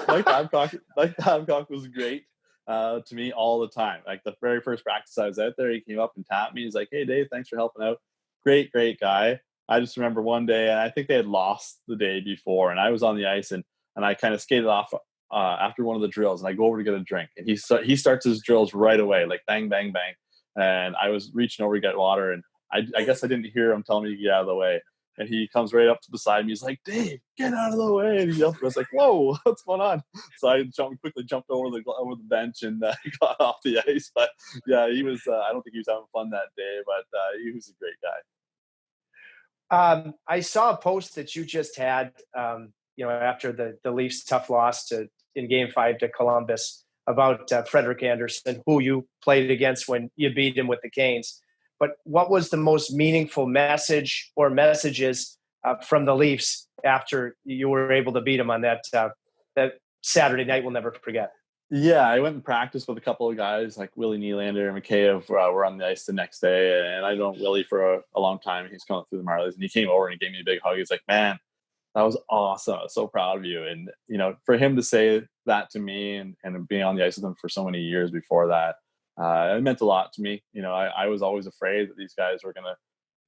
Mike Babcock was great to me all the time. Like the very first practice I was out there, he came up and tapped me. He's like, "Hey, Dave, thanks for helping out." Great guy. I just remember one day, and I think they had lost the day before, and I was on the ice, and I kind of skated off after one of the drills, and I go over to get a drink, and he starts his drills right away, like bang, bang, bang. And I was reaching over to get water, and I guess I didn't hear him telling me to get out of the way. And he comes right up to beside me. He's like, "Dave, get out of the way!" And he yells. I was like, "Whoa, what's going on?" So I quickly jumped over the bench and got off the ice. But yeah, he was. I don't think he was having fun that day, but he was a great guy. I saw a post that you just had, after the Leafs' tough loss in Game 5 to Columbus, about Frederik Andersen, who you played against when you beat him with the Canes. But what was the most meaningful message or messages from the Leafs after you were able to beat them on that Saturday night we'll never forget? Yeah, I went and practiced with a couple of guys like Willie Nylander and Mikheyev were on the ice the next day. And I'd known Willie for a long time. He's coming through the Marlies, and he came over and he gave me a big hug. He's like, "Man, that was awesome. I was so proud of you." And, for him to say that to me and being on the ice with him for so many years before that, it meant a lot to me. I was always afraid that these guys were going to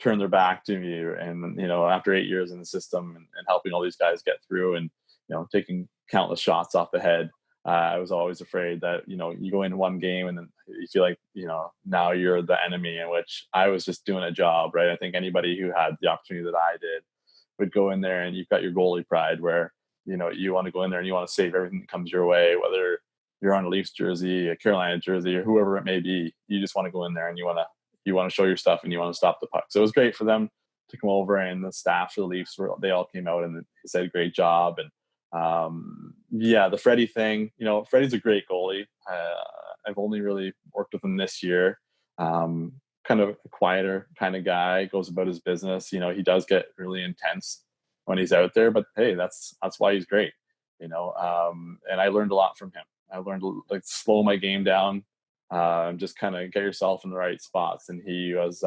turn their back to me. And, after 8 years in the system and helping all these guys get through and, taking countless shots off the head, I was always afraid that, you go into one game and then you feel like, now you're the enemy, in which I was just doing a job, right? I think anybody who had the opportunity that I did would go in there, and you've got your goalie pride where, you want to go in there and you want to save everything that comes your way, whether you're on a Leafs jersey, a Carolina jersey, or whoever it may be. You just want to go in there and you want to show your stuff and you want to stop the puck. So it was great for them to come over, and the staff for the Leafs they all came out and they said great job. And the Freddie thing, Freddie's a great goalie. I've only really worked with him this year. Kind of a quieter kind of guy, goes about his business. He does get really intense when he's out there, but hey, that's why he's great. And I learned a lot from him. I learned to slow my game down, just kind of get yourself in the right spots. And he went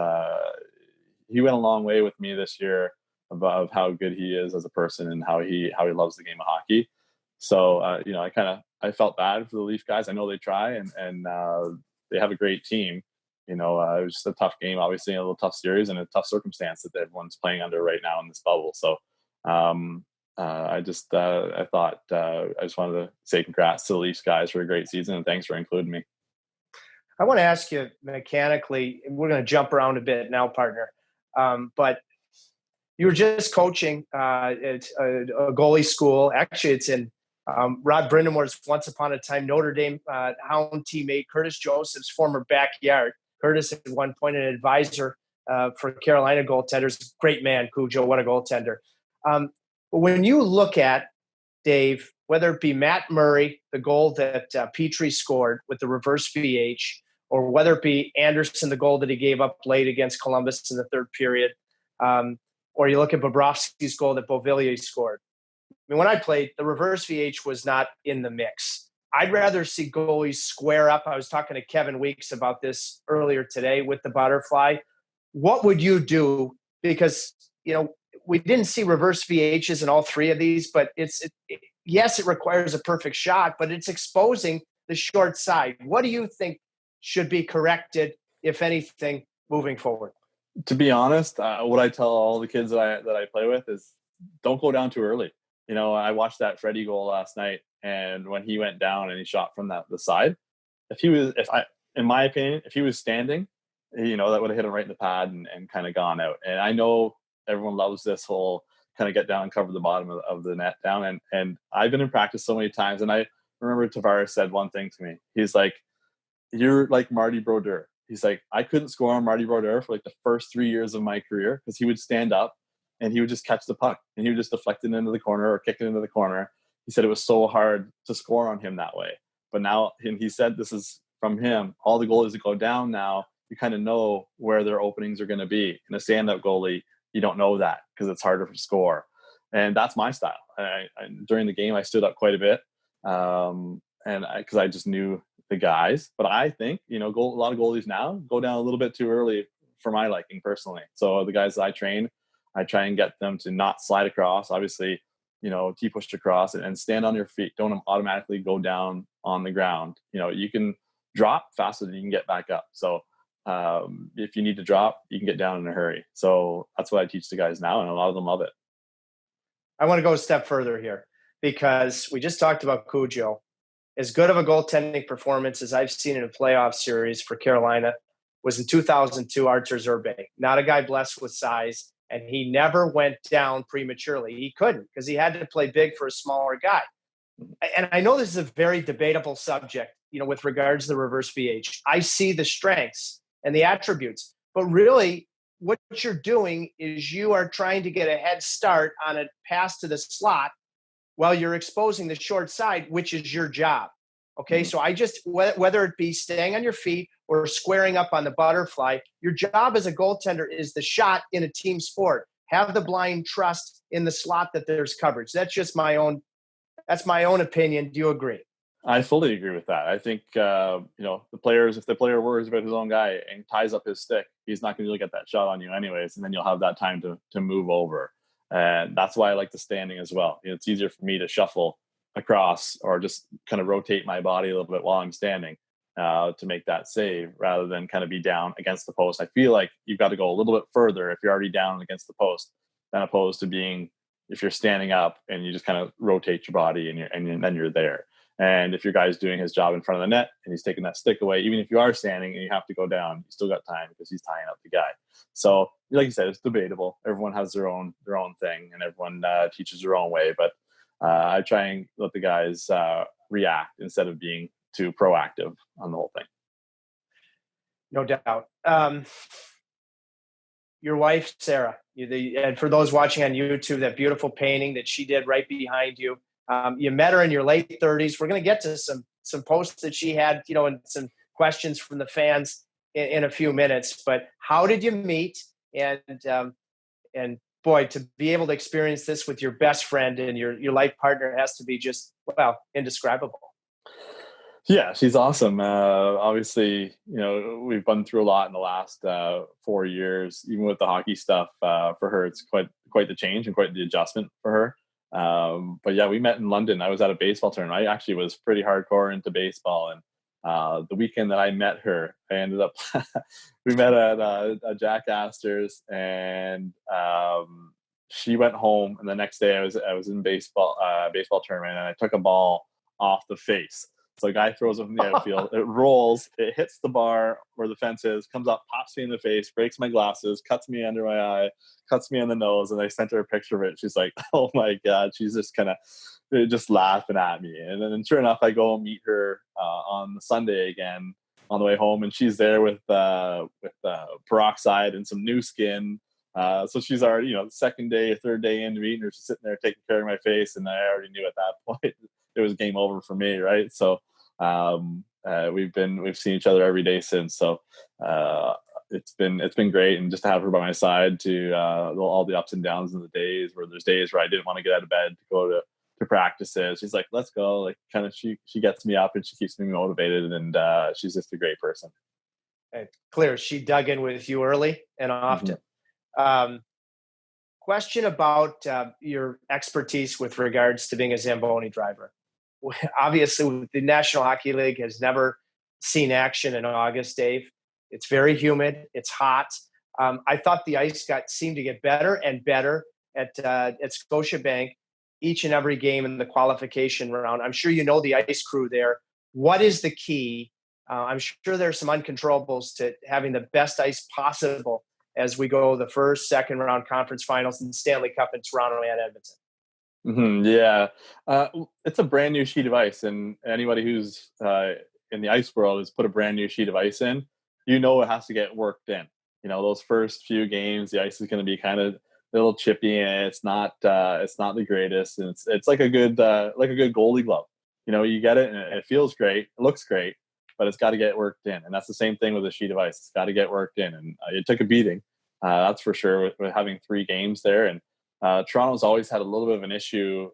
a long way with me this year of how good he is as a person and how he loves the game of hockey. So, I felt bad for the Leaf guys. I know they try and they have a great team. It was just a tough game, obviously, a little tough series and a tough circumstance that everyone's playing under right now in this bubble. So, I thought I just wanted to say congrats to the Leafs guys for a great season, and thanks for including me. I want to ask you mechanically, we're going to jump around a bit now, partner. But you were just coaching at a goalie school. Actually, it's in Rod Brindamore's once upon a time Notre Dame Hound teammate, Curtis Joseph's former backyard. Curtis at one point an advisor for Carolina goaltenders. Great man, Cujo, what a goaltender. But when you look at, Dave, whether it be Matt Murray, the goal that Petrie scored with the reverse VH, or whether it be Andersen, the goal that he gave up late against Columbus in the third period, or you look at Bobrovsky's goal that Beauvillier scored. I mean, when I played, the reverse VH was not in the mix. I'd rather see goalies square up. I was talking to Kevin Weeks about this earlier today with the butterfly. What would you do? Because, we didn't see reverse VHs in all three of these, but yes, it requires a perfect shot, but it's exposing the short side. What do you think should be corrected, if anything, moving forward? To be honest, what I tell all the kids that I play with is don't go down too early. I watched that Freddie goal last night, and when he went down and he shot from the side, in my opinion, if he was standing, that would have hit him right in the pad and kind of gone out. And I know everyone loves this whole kind of get down and cover the bottom of the net down. And I've been in practice so many times, and I remember Tavares said one thing to me. He's like, "You're like Marty Brodeur." He's like, "I couldn't score on Marty Brodeur for the first 3 years of my career because he would stand up and he would just catch the puck and he would just deflect it into the corner or kick it into the corner." He said it was so hard to score on him that way. But now, and he said this is from him, all the goalies that go down now, you kind of know where their openings are going to be. In a stand-up goalie, you don't know that because it's harder to score. And that's my style. During the game, I stood up quite a bit, because I just knew the guys. But I think, a lot of goalies now go down a little bit too early for my liking personally. So the guys that I train, I try and get them to not slide across. Obviously, T-pushed across and stand on your feet. Don't automatically go down on the ground. You can drop faster than you can get back up. So if you need to drop, you can get down in a hurry. So that's what I teach the guys now, and a lot of them love it. I want to go a step further here because we just talked about Cujo. As good of a goaltending performance as I've seen in a playoff series for Carolina was in 2002, Artur Zerbe. Not a guy blessed with size, and he never went down prematurely. He couldn't because he had to play big for a smaller guy. And I know this is a very debatable subject, with regards to the reverse VH. I see the strengths and the attributes, but really what you're doing is you are trying to get a head start on a pass to the slot while you're exposing the short side, which is your job. Okay. So I just, whether it be staying on your feet or squaring up on the butterfly, your job as a goaltender is the shot in a team sport. Have the blind trust in the slot that there's coverage. That's just my own opinion. Do you agree? I fully agree with that. I think, the players, if the player worries about his own guy and ties up his stick, he's not going to really get that shot on you anyways. And then you'll have that time to move over. And that's why I like the standing as well. It's easier for me to shuffle across or just kind of rotate my body a little bit while I'm standing to make that save rather than kind of be down against the post. I feel like you've got to go a little bit further if you're already down against the post than opposed to being, if you're standing up and you just kind of rotate your body and then you're there. And if your guy's doing his job in front of the net and he's taking that stick away, even if you are standing and you have to go down, you still got time because he's tying up the guy. So like you said, it's debatable. Everyone has their own thing and everyone teaches their own way. But I try and let the guys react instead of being too proactive on the whole thing. No doubt. Your wife, Sarah, and for those watching on YouTube, that beautiful painting that she did right behind you. You met her in your late 30s. We're going to get to some posts that she had, and some questions from the fans in a few minutes. But how did you meet? And boy, to be able to experience this with your best friend and your life partner has to be just, indescribable. Yeah, she's awesome. Obviously, we've been through a lot in the last 4 years. Even with the hockey stuff, for her, it's quite the change and quite the adjustment for her. But yeah, we met in London. I was at a baseball tournament. I actually was pretty hardcore into baseball. And the weekend that I met her, I ended up, we met at a Jack Astor's, and she went home. And the next day I was in baseball tournament, and I took a ball off the face. So a guy throws it from the outfield. It rolls. It hits the bar where the fence is, comes up, pops me in the face, breaks my glasses, cuts me under my eye, cuts me on the nose. And I sent her a picture of it. She's like, oh, my God. She's just kind of just laughing at me. And then sure enough, I go and meet her on the Sunday again on the way home. And she's there with peroxide and some new skin. So she's already, second day, third day into meeting her. She's sitting there taking care of my face. And I already knew at that point it was game over for me, right? So we've seen each other every day since. So it's been great, and just to have her by my side to all the ups and downs in the days where there's days where I didn't want to get out of bed to go to practices. She's like, let's go. Like, kind of she gets me up and she keeps me motivated, and she's just a great person. And clear, she dug in with you early and often. Mm-hmm. Question about your expertise with regards to being a zamboni driver. Obviously, the National Hockey League has never seen action in August, Dave. It's very humid. It's hot. I thought the ice seemed to get better and better at Scotiabank each and every game in the qualification round. I'm sure you know the ice crew there. What is the key? I'm sure there's some uncontrollables to having the best ice possible as we go the first, second round conference finals and Stanley Cup in Toronto and Edmonton. Mm-hmm, yeah. It's a brand new sheet of ice, and anybody who's in the ice world has put a brand new sheet of ice in, it has to get worked in. Those first few games, the ice is going to be kind of a little chippy, and it's not the greatest. And it's like a good goalie glove. You get it and it feels great, it looks great, but it's got to get worked in. And that's the same thing with a sheet of ice. It's got to get worked in. And it took a beating, that's for sure, with having 3 games there. And Toronto's always had a little bit of an issue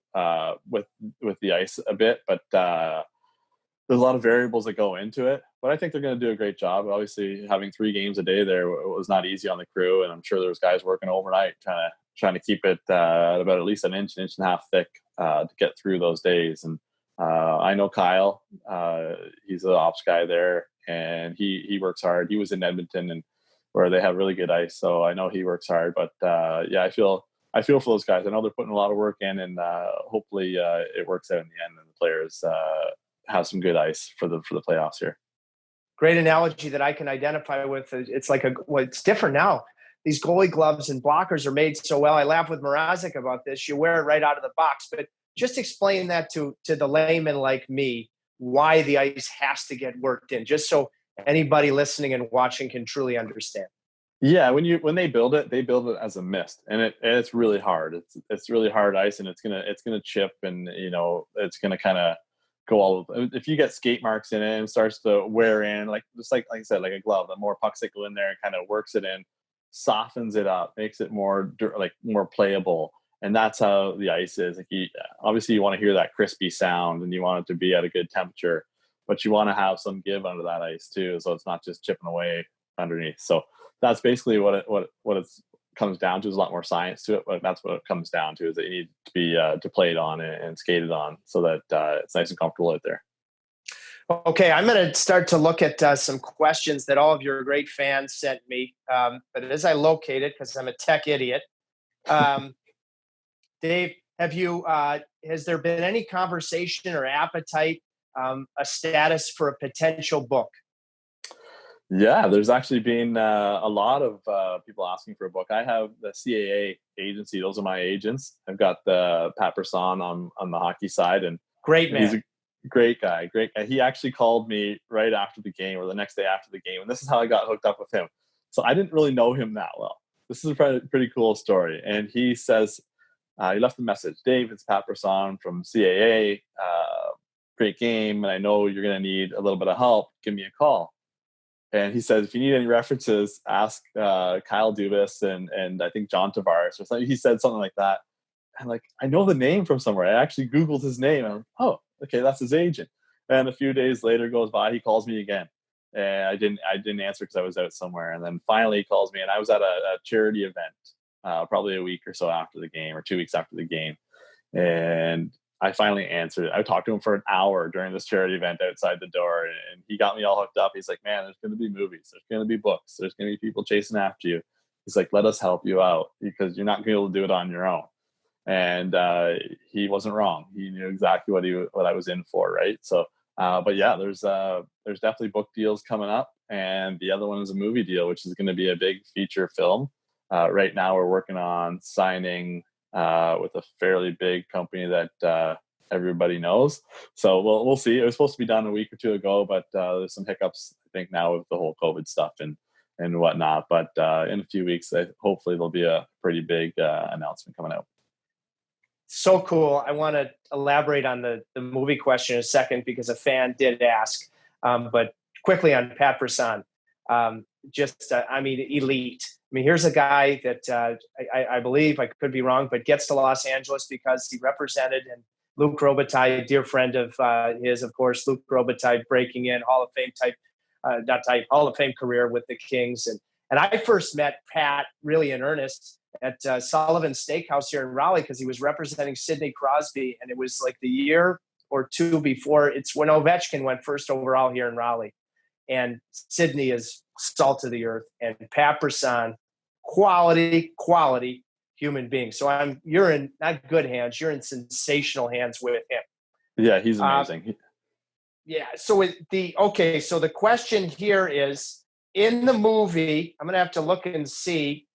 with the ice a bit, but there's a lot of variables that go into it. But I think they're going to do a great job. Obviously, having 3 games a day there was not easy on the crew, and I'm sure there was guys working overnight trying to keep it about at least an inch and a half thick to get through those days. And I know Kyle, he's the ops guy there, and he works hard. He was in Edmonton, and where they have really good ice, so I know he works hard. But I feel for those guys. I know they're putting a lot of work in, and hopefully it works out in the end, and the players have some good ice for the playoffs here. Great analogy that I can identify with. It's like it's different now. These goalie gloves and blockers are made so well. I laugh with Mrazek about this. You wear it right out of the box, but just explain that to the layman like me, why the ice has to get worked in, just so anybody listening and watching can truly understand. Yeah, when they build it as a mist, and it's really hard. It's really hard ice, and it's gonna chip, and it's gonna kind of go all. If you get skate marks in it and starts to wear in, like I said, like a glove, the more pucks that go in there and kind of works it in, softens it up, makes it more playable. And that's how the ice is. Like obviously you want to hear that crispy sound, and you want it to be at a good temperature, but you want to have some give under that ice too, so it's not just chipping away underneath. So that's basically what it comes down to. There's a lot more science to it, but that's what it comes down to, is that you need to be played on and skated on so that it's nice and comfortable out there. Okay, I'm going to start to look at some questions that all of your great fans sent me. But as I locate it, because I'm a tech idiot, Dave, has there been any conversation or appetite, a status for a potential book? Yeah, there's actually been a lot of people asking for a book. I have the CAA agency; those are my agents. I've got the Pat Brisson on the hockey side, and great man. He's a great guy. He actually called me right after the game, or the next day after the game, and this is how I got hooked up with him. So I didn't really know him that well. This is a pretty cool story. And he says, he left a message: Dave, it's Pat Brisson from CAA. Great game, and I know you're going to need a little bit of help. Give me a call. And he says, if you need any references, ask Kyle Dubas and I think John Tavares or something. He said something like that. And I know the name from somewhere. I actually Googled his name. And I'm, oh, okay, that's his agent. And a few days later goes by, he calls me again. And I didn't answer because I was out somewhere. And then finally he calls me, and I was at a charity event probably a week or so after the game, or 2 weeks after the game. And I finally answered. I talked to him for an hour during this charity event outside the door, and he got me all hooked up. He's like, man, there's going to be movies. There's going to be books. There's going to be people chasing after you. He's like, let us help you out, because you're not going to be able to do it on your own. And he wasn't wrong. He knew exactly what I was in for, right? So, but yeah, there's definitely book deals coming up, and the other one is a movie deal, which is going to be a big feature film. Right now, we're working on signing with a fairly big company that everybody knows. So we'll see. It was supposed to be done a week or two ago, but there's some hiccups, I think, now with the whole COVID stuff and whatnot. But in a few weeks, hopefully there'll be a pretty big announcement coming out. So cool. I want to elaborate on the movie question in a second, because a fan did ask. But quickly on Pat Brisson, elite. I mean, here's a guy that I believe, I could be wrong, but gets to Los Angeles because he represented, and Luc Robitaille, a dear friend of his, of course, Luc Robitaille breaking in Hall of Fame career with the Kings. And I first met Pat really in earnest at Sullivan's Steakhouse here in Raleigh, because he was representing Sidney Crosby. And it was like the year or two before, it's when Ovechkin went first overall here in Raleigh. And Sidney is salt of the earth, and Pat Brisson, quality human being. So you're in not good hands, you're in sensational hands with him. Yeah, he's amazing. Yeah. So the question here is, in the movie, I'm going to have to look and see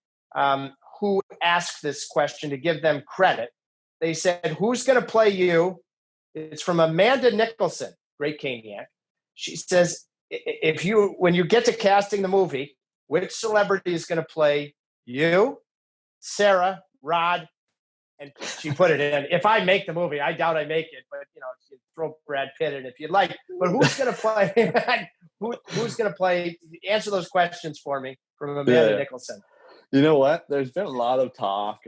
who asked this question to give them credit. They said, who's going to play you? It's from Amanda Nicholson, great Caniac. She says, when you get to casting the movie, which celebrity is going to play you, Sarah, Rod, and she put it in. If I make the movie, I doubt I make it, but you throw Brad Pitt in if you'd like. But who's going to play? Who's going to play? Answer those questions for me from Amanda Nicholson. You know what? There's been a lot of talk,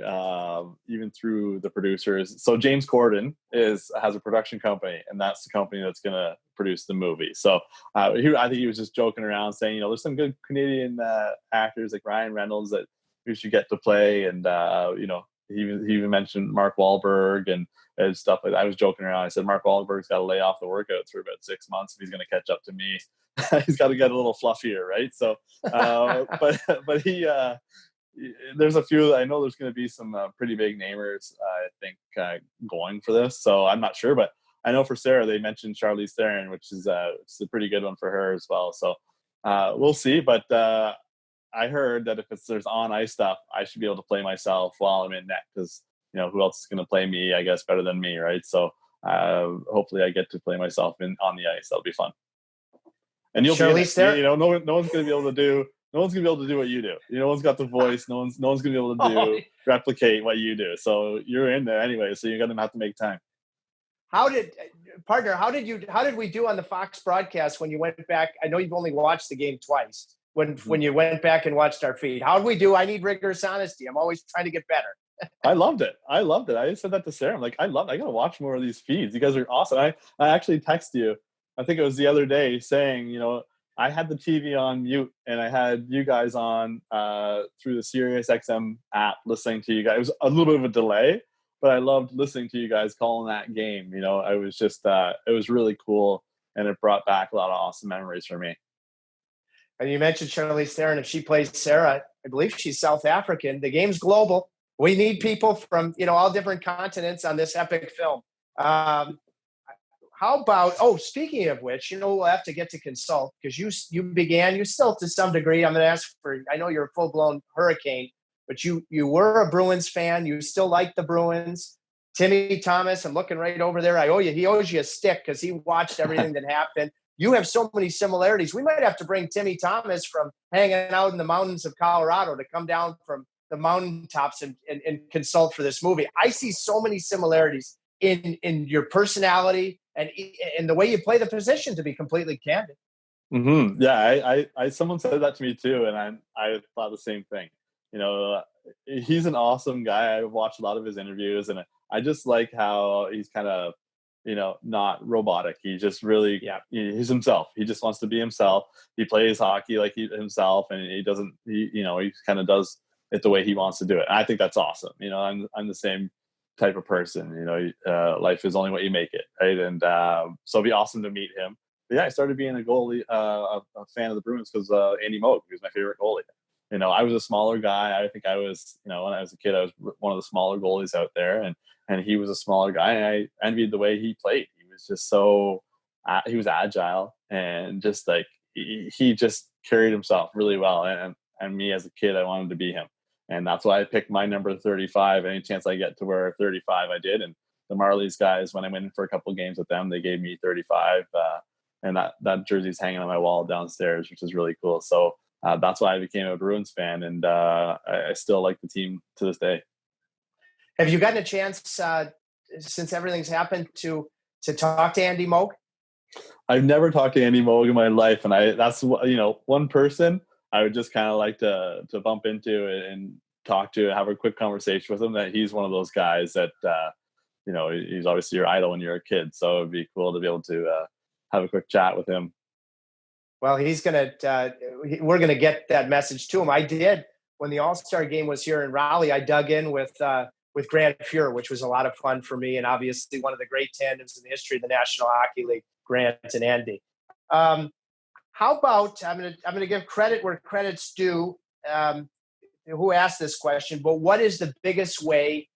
even through the producers. So James Corden has a production company, and that's the company that's going to produce the movie. So I think he was just joking around saying, there's some good Canadian actors like Ryan Reynolds that we should get to play. And, he even mentioned Mark Wahlberg and stuff like that. I was joking around. I said, Mark Wahlberg's got to lay off the workouts for about 6 months if he's going to catch up to me. He's got to get a little fluffier, right? So, but he, there's a few. I know there's going to be some pretty big namers, I think, going for this. So I'm not sure, but I know for Sarah, they mentioned Charlize Theron, which is a pretty good one for her as well. So we'll see. But I heard that if there's on ice stuff, I should be able to play myself while I'm in net because who else is going to play me? I guess better than me, right? So hopefully I get to play myself on the ice. That'll be fun. And you'll Charlize be in it. No one's going to be able to do. No one's gonna be able to do what you do. No one's got the voice. No one's gonna be able to replicate what you do. So you're in there anyway. So you're gonna have to make time. How did we do on the Fox broadcast when you went back? I know you've only watched the game twice. When you went back and watched our feed, how did we do? I need rigorous honesty. I'm always trying to get better. I loved it. I said that to Sarah. I'm like, I gotta watch more of these feeds. You guys are awesome. I actually texted you. I think it was the other day saying, I had the TV on mute and I had you guys on through the Sirius XM app listening to you guys. It was a little bit of a delay, but I loved listening to you guys calling that game. I was just, it was really cool and it brought back a lot of awesome memories for me. And you mentioned Charlize Theron. If she plays Sarah, I believe she's South African. The game's global. We need people from, all different continents on this epic film. How about, speaking of which, we'll have to get to consult because you still to some degree, I'm going to ask for, I know you're a full-blown Hurricane, but you were a Bruins fan. You still like the Bruins. Timmy Thomas, I'm looking right over there. He owes you a stick because he watched everything that happened. You have so many similarities. We might have to bring Timmy Thomas from hanging out in the mountains of Colorado to come down from the mountaintops and consult for this movie. I see so many similarities in your personality and in the way you play the position, to be completely candid. Mm-hmm. Yeah, I someone said that to me too, and I thought the same thing. He's an awesome guy. I watched a lot of his interviews, and I just like how he's kind of, not robotic. He just really, he's himself. He just wants to be himself. He plays hockey like himself, and he doesn't, he kind of does it the way he wants to do it. And I think that's awesome. I'm the same type of person. Life is only what you make it, right? And so it'd be awesome to meet him. But yeah, I started being a goalie, a fan of the Bruins because Andy Moog, who was my favorite goalie. I was a smaller guy. I think I was, when I was a kid, I was one of the smaller goalies out there, and he was a smaller guy. And I envied the way he played. He was just so, he was agile and just like he just carried himself really well. And me as a kid, I wanted to be him. And that's why I picked my number 35. Any chance I get to wear 35, I did. And the Marlies guys, when I went in for a couple of games with them, they gave me 35. And that jersey's hanging on my wall downstairs, which is really cool. So that's why I became a Bruins fan. And I still like the team to this day. Have you gotten a chance, since everything's happened, to talk to Andy Moog? I've never talked to Andy Moog in my life. And that's one person I would just kind of like to bump into and talk to, have a quick conversation with him. That he's one of those guys that, he's obviously your idol when you're a kid. So it'd be cool to be able to have a quick chat with him. Well, we're going to get that message to him. I did when the All-Star game was here in Raleigh. I dug in with Grant Fuhr, which was a lot of fun for me. And obviously one of the great tandems in the history of the National Hockey League, Grant and Andy. How about, I'm going to give credit where credit's due, who asked this question, but what is the biggest way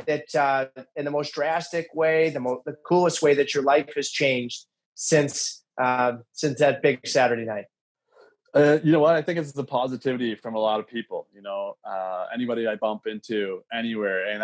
that, in the most drastic way, the coolest way that your life has changed since that big Saturday night? You know what? I think it's the positivity from a lot of people. Anybody I bump into anywhere, and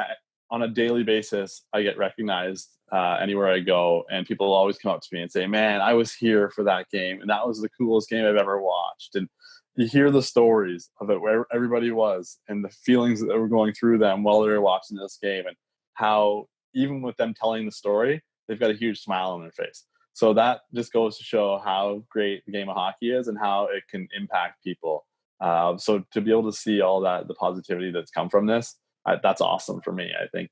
on a daily basis, I get recognized anywhere I go, and people will always come up to me and say, "Man, I was here for that game, and that was the coolest game I've ever watched." And you hear the stories of it, where everybody was, and the feelings that were going through them while they were watching this game, and how even with them telling the story, they've got a huge smile on their face. So that just goes to show how great the game of hockey is and how it can impact people. So to be able to see all that, the positivity that's come from this, that's awesome for me. I think,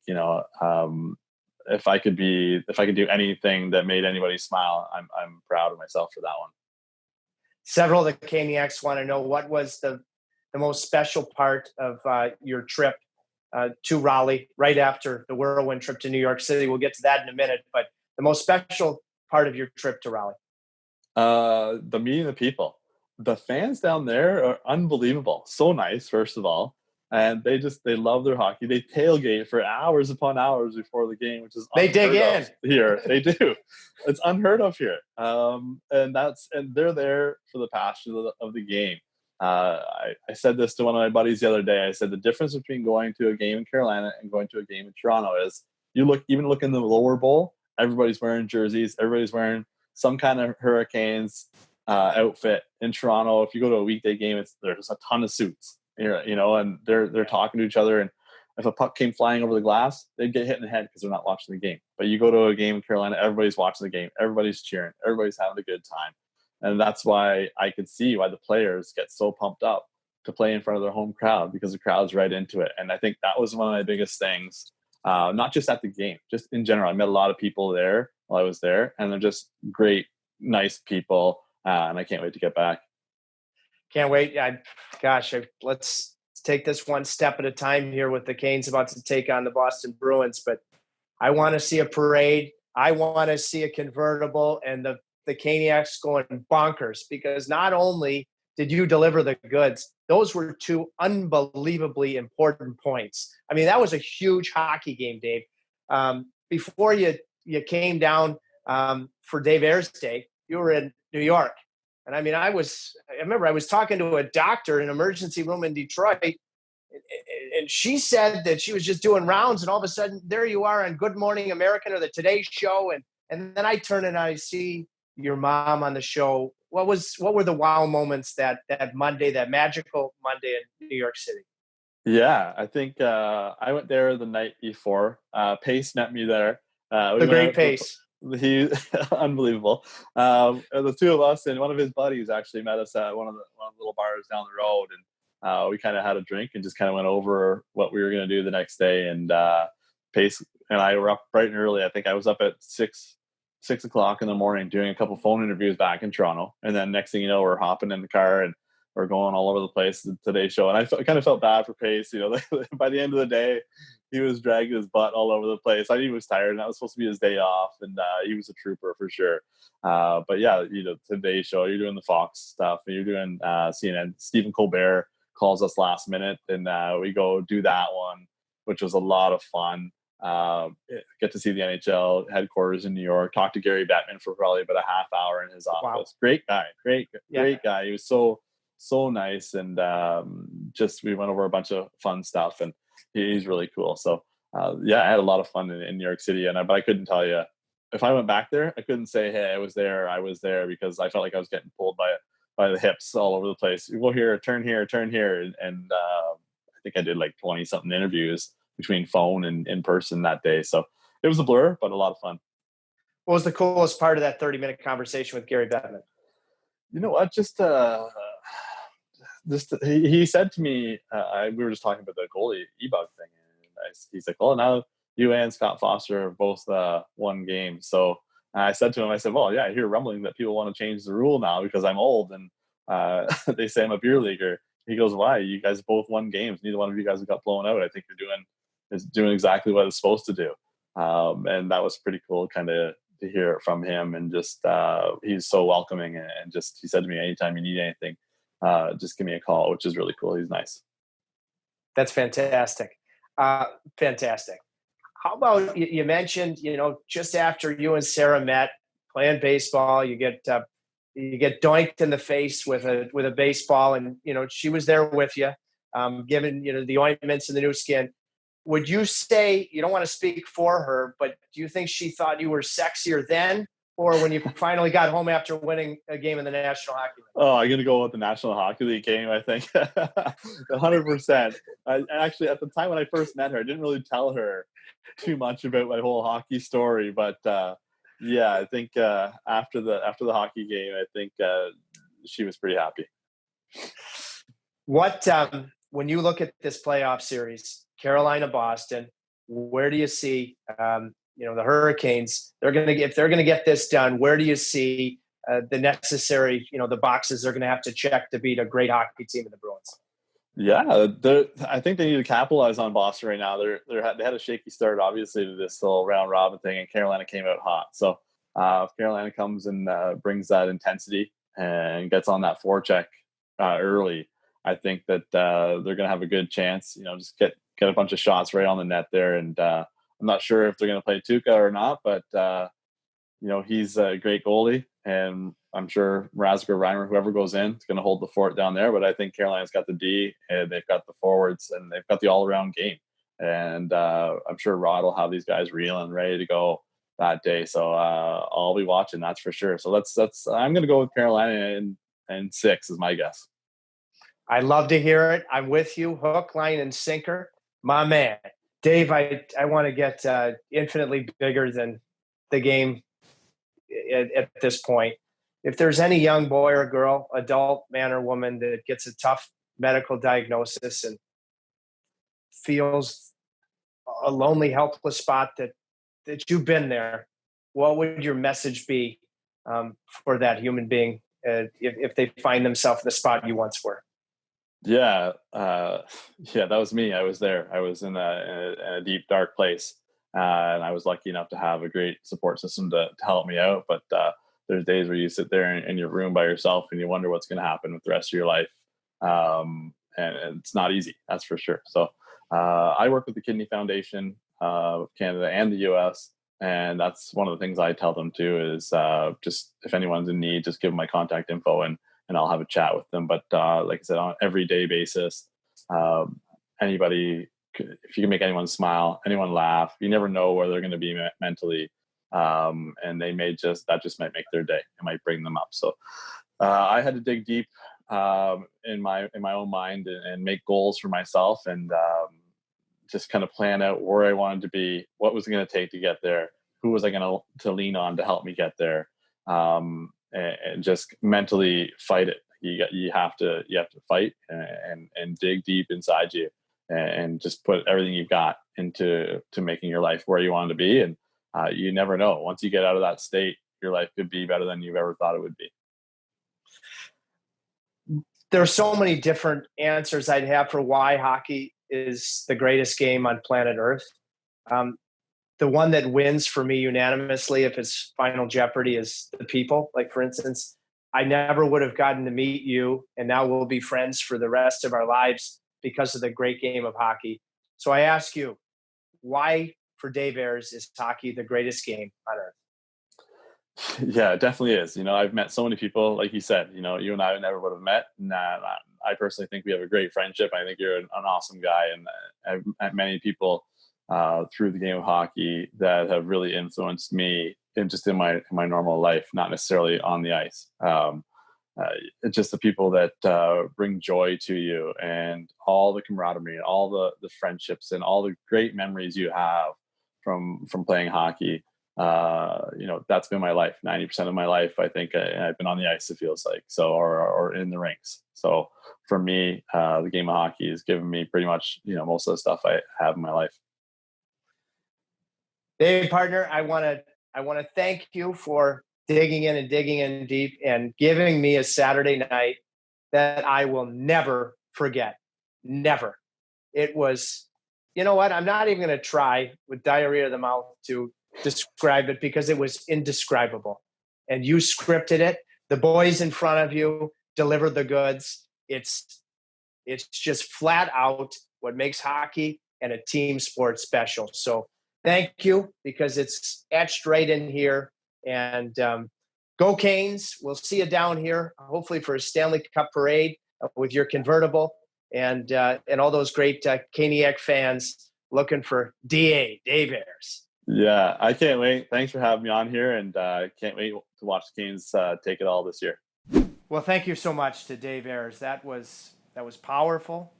if I could do anything that made anybody smile, I'm proud of myself for that one. Several of the Caniacs want to know, what was the most special part of your trip to Raleigh right after the whirlwind trip to New York City. We'll get to that in a minute, but the most special part of your trip to Raleigh. The meeting the people. The fans down there are unbelievable. So nice, first of all. And they love their hockey. They tailgate for hours upon hours before the game, which is they dig in here. They do. It's unheard of here. And they're there for the passion of the game. I said this to one of my buddies the other day. I said the difference between going to a game in Carolina and going to a game in Toronto is you look in the lower bowl, everybody's wearing jerseys, everybody's wearing some kind of Hurricanes outfit. In Toronto, if you go to a weekday game, there's a ton of suits, and they're talking to each other. And if a puck came flying over the glass, they'd get hit in the head because they're not watching the game. But you go to a game in Carolina, everybody's watching the game, everybody's cheering, everybody's having a good time. And that's why I could see why the players get so pumped up to play in front of their home crowd, because the crowd's right into it. And I think that was one of my biggest things, not just at the game, just in general. I met a lot of people there while I was there, and they're just great, nice people. And I can't wait to get back. Can't wait. Let's take this one step at a time here with the Canes about to take on the Boston Bruins. But I want to see a parade. I want to see a convertible and the Caniacs going bonkers, because not only did you deliver the goods, those were two unbelievably important points. I mean, that was a huge hockey game, Dave. Before you came down for Dave Ayres Day, you were in New York. And I mean, I remember I was talking to a doctor in an emergency room in Detroit, and she said that she was just doing rounds, and all of a sudden there you are on Good Morning America or the Today Show. And then I turn and I see your mom on the show. What were the wow moments that Monday, that magical Monday in New York City? Yeah, I think I went there the night before. Pace met me there. The great Pace. He unbelievable. The two of us and one of his buddies actually met us at one of the little bars down the road, and we kind of had a drink and just kind of went over what we were going to do the next day. And Pace and I were up bright and early. I think I was up at 6 o'clock in the morning doing a couple phone interviews back in Toronto, and then next thing you know, we're hopping in the car and we're going all over the place to Today's Show. And I kind of felt bad for Pace. By the end of the day, he was dragging his butt all over the place. I knew he was tired, and that was supposed to be his day off, and he was a trooper for sure. But yeah, Today's Show, you're doing the Fox stuff, and you're doing CNN. Stephen Colbert calls us last minute, and we go do that one, which was a lot of fun. Get to see the NHL headquarters in New York, talk to Gary Bettman for probably about a half hour in his office. Wow. Great guy, great guy. He was so nice, and we went over a bunch of fun stuff, and he's really cool. So I had a lot of fun in New York City, but I couldn't tell you if I went back there. I couldn't say, hey, I was there, because I felt like I was getting pulled by the hips all over the place. You go here, turn here, and I think I did like 20 something interviews between phone and in person that day. So it was a blur, but a lot of fun. What was the coolest part of that 30-minute conversation with Gary Bettman? You know what? He said to me, we were just talking about the goalie EBUG thing, and he's like, "Oh, now you and Scott Foster have both won games." So I said to him, "Well, yeah, I hear rumbling that people want to change the rule now because I'm old, and they say I'm a beer leaguer." He goes, "Why? You guys both won games. Neither one of you guys have got blown out. I think you're doing exactly what it's supposed to do." And that was pretty cool, kind of to hear it from him. And just he's so welcoming, and just he said to me, anytime you need anything, just give me a call, which is really cool. He's nice. That's fantastic. Fantastic. How about, you mentioned, just after you and Sarah met playing baseball, you get doinked in the face with a baseball, and she was there with you, given the ointments and the new skin. Would you say, you don't want to speak for her, but do you think she thought you were sexier then, or when you finally got home after winning a game in the National Hockey League? Oh, I'm going to go with the National Hockey League game, I think. 100%. Actually, at the time when I first met her, I didn't really tell her too much about my whole hockey story, but Yeah, I think after the hockey game, I think she was pretty happy. What when you look at this playoff series, Carolina, Boston, where do you see the Hurricanes? If they're gonna get this done. Where do you see the necessary the boxes they're gonna have to check to beat a great hockey team in the Bruins? Yeah, I think they need to capitalize on Boston right now. They had a shaky start, obviously, to this little round robin thing, and Carolina came out hot. So if Carolina comes and brings that intensity and gets on that forecheck early, I think that they're going to have a good chance. Just get a bunch of shots right on the net there. And I'm not sure if they're going to play Tuukka or not, but he's a great goalie, and I'm sure Mrazek or Reimer, whoever goes in, is going to hold the fort down there. But I think Carolina's got the D, and they've got the forwards, and they've got the all-around game. And I'm sure Rod will have these guys reeling, ready to go that day. So I'll be watching, that's for sure. So I'm going to go with Carolina, and 6 is my guess. I love to hear it. I'm with you, hook, line, and sinker, my man. Dave, I want to get infinitely bigger than the game at this point. If there's any young boy or girl, adult man or woman that gets a tough medical diagnosis and feels a lonely, helpless spot that you've been there, what would your message be for that human being if they find themselves in the spot you once were? Yeah, that was me. I was there. I was in a deep, dark place, and I was lucky enough to have a great support system to help me out. But there's days where you sit there in your room by yourself and you wonder what's going to happen with the rest of your life, and it's not easy, that's for sure. So I work with the Kidney Foundation of Canada and the U.S., and that's one of the things I tell them too is just if anyone's in need, just give them my contact info and I'll have a chat with them. But like I said, on an everyday basis, anybody, if you can make anyone smile, anyone laugh, you never know where they're going to be mentally. And that just might make their day. It might bring them up. So I had to dig deep in my own mind and make goals for myself, and just kind of plan out where I wanted to be, what was it going to take to get there, who was I going to lean on to help me get there. And just mentally fight it. You have to fight and dig deep inside you, and just put everything you've got into making your life where you want it to be. And you never know. Once you get out of that state, your life could be better than you've ever thought it would be. There are so many different answers I'd have for why hockey is the greatest game on planet Earth. The one that wins for me unanimously, if it's Final Jeopardy, is the people. Like, for instance, I never would have gotten to meet you, and now we'll be friends for the rest of our lives because of the great game of hockey. So I ask you, why, for Dave Ayres, is hockey the greatest game on earth? Yeah, it definitely is. I've met so many people, like you said, you and I never would have met. And I personally think we have a great friendship. I think you're an awesome guy. And I've met many people through the game of hockey that have really influenced me in my normal life, not necessarily on the ice. It's just the people that bring joy to you, and all the camaraderie and all the friendships and all the great memories you have from playing hockey. That's been my life. 90% of my life, I think I've been on the ice, it feels like, so, or in the rinks. So for me, the game of hockey has given me pretty much, most of the stuff I have in my life. Dave, partner, I want to thank you for digging in deep and giving me a Saturday night that I will never forget. Never. It was, you know what? I'm not even going to try with diarrhea of the mouth to describe it, because it was indescribable. And you scripted it. The boys in front of you delivered the goods. It's just flat out what makes hockey and a team sport special. So thank you, because it's etched right in here. And go Canes. We'll see you down here, hopefully for a Stanley Cup parade with your convertible, and all those great Caniac fans looking for Dave Ayres. Yeah, I can't wait. Thanks for having me on here, and can't wait to watch the Canes take it all this year. Well, thank you so much to Dave Ayres. That was powerful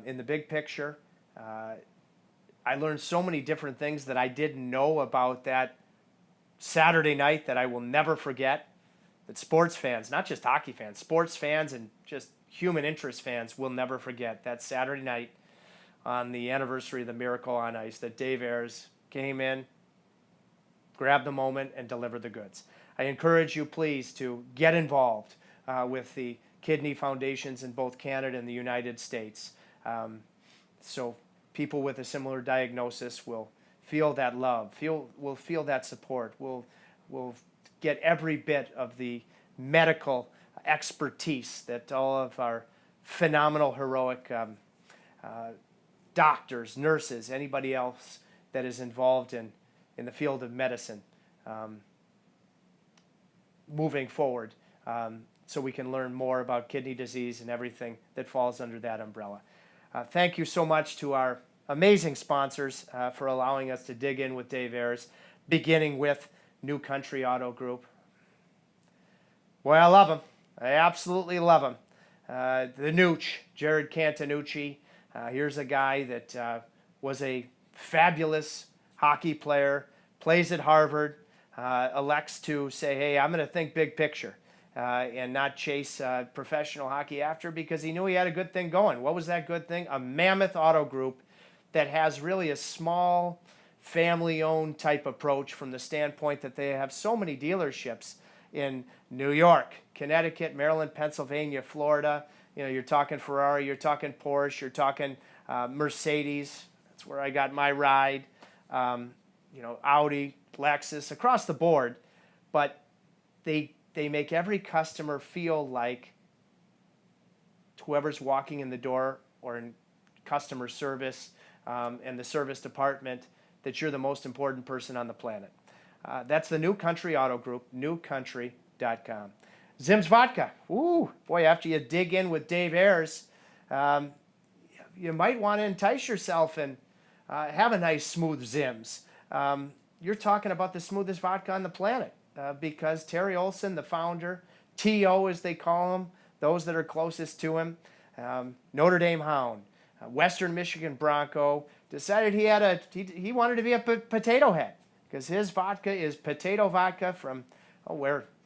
in the big picture. I learned so many different things that I didn't know about that Saturday night that I will never forget, that sports fans, not just hockey fans, sports fans and just human interest fans will never forget. That Saturday night on the anniversary of the Miracle on Ice, that Dave Ayres came in, grabbed the moment, and delivered the goods. I encourage you, please, to get involved with the kidney foundations in both Canada and the United States. So people with a similar diagnosis will feel that love, will feel that support, will get every bit of the medical expertise that all of our phenomenal, heroic doctors, nurses, anybody else that is involved in the field of medicine moving forward, so we can learn more about kidney disease and everything that falls under that umbrella. Thank you so much to our amazing sponsors for allowing us to dig in with Dave Ayres, beginning with New Country Auto Group. Boy, I love him. I absolutely love him. The Nooch, Jared Cantanucci. Here's a guy that was a fabulous hockey player, plays at Harvard, elects to say, hey, I'm going to think big picture and not chase professional hockey after, because he knew he had a good thing going. What was that good thing? A mammoth auto group that has really a small family-owned type approach from the standpoint that they have so many dealerships in New York, Connecticut, Maryland, Pennsylvania, Florida. You know, you're talking Ferrari, you're talking Porsche, you're talking Mercedes. That's where I got my ride. Audi, Lexus, across the board. But they make every customer feel like whoever's walking in the door or in customer service and the service department, that you're the most important person on the planet. That's the New Country Auto Group, newcountry.com. Zim's Vodka. Ooh, boy, after you dig in with Dave Ayres, you might want to entice yourself and have a nice smooth Zim's. You're talking about the smoothest vodka on the planet because Terry Olson, the founder, T.O. as they call him, those that are closest to him, Notre Dame Hound, Western Michigan Bronco, decided he wanted to be a potato head because his vodka is potato vodka from,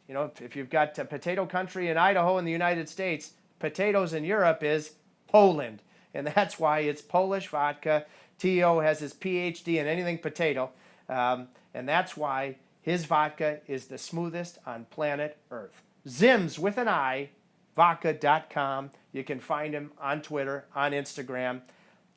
if you've got potato country in Idaho in the United States, potatoes in Europe is Poland. And that's why it's Polish vodka. T.O. has his PhD in anything potato. And that's why his vodka is the smoothest on planet Earth. Zim's with an I, vodka.com. You can find him on Twitter, on Instagram.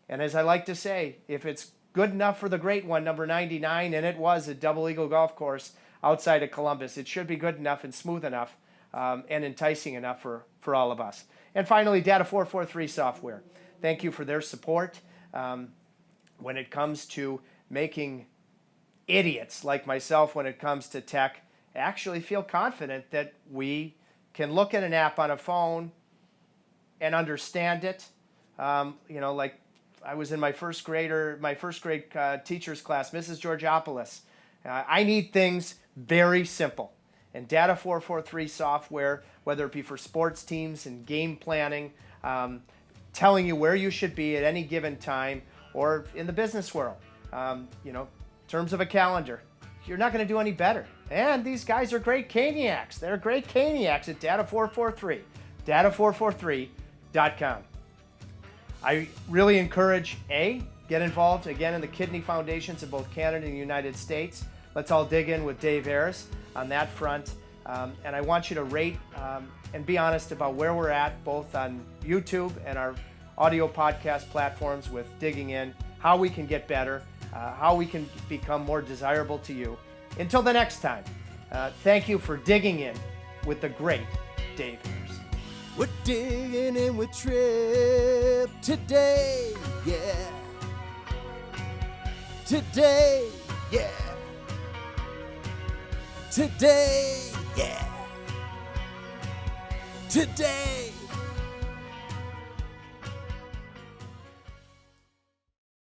And as I like to say, if it's good enough for the great one, number 99, and it was at Double Eagle Golf Course outside of Columbus, it should be good enough and smooth enough and enticing enough for all of us. And finally, Data 443 Software. Thank you for their support. When it comes to making idiots like myself when it comes to tech, actually feel confident that we can look at an app on a phone and understand it. Like I was in my first grade teacher's class, Mrs. Georgopoulos. I need things very simple. And Data 443 software, whether it be for sports teams and game planning, telling you where you should be at any given time, or in the business world, in terms of a calendar, you're not going to do any better. And these guys are great caniacs. They're great caniacs at Data 443, data443.com. I really encourage, get involved again in the kidney foundations in both Canada and the United States. Let's all dig in with Dave Ayres on that front. And I want you to rate and be honest about where we're at, both on YouTube and our audio podcast platforms, with digging in, how we can get better, how we can become more desirable to you. Until the next time, thank you for digging in with the great Dave Ayres. We're digging in with Tripp today, yeah. Today, yeah. Today, yeah. Today.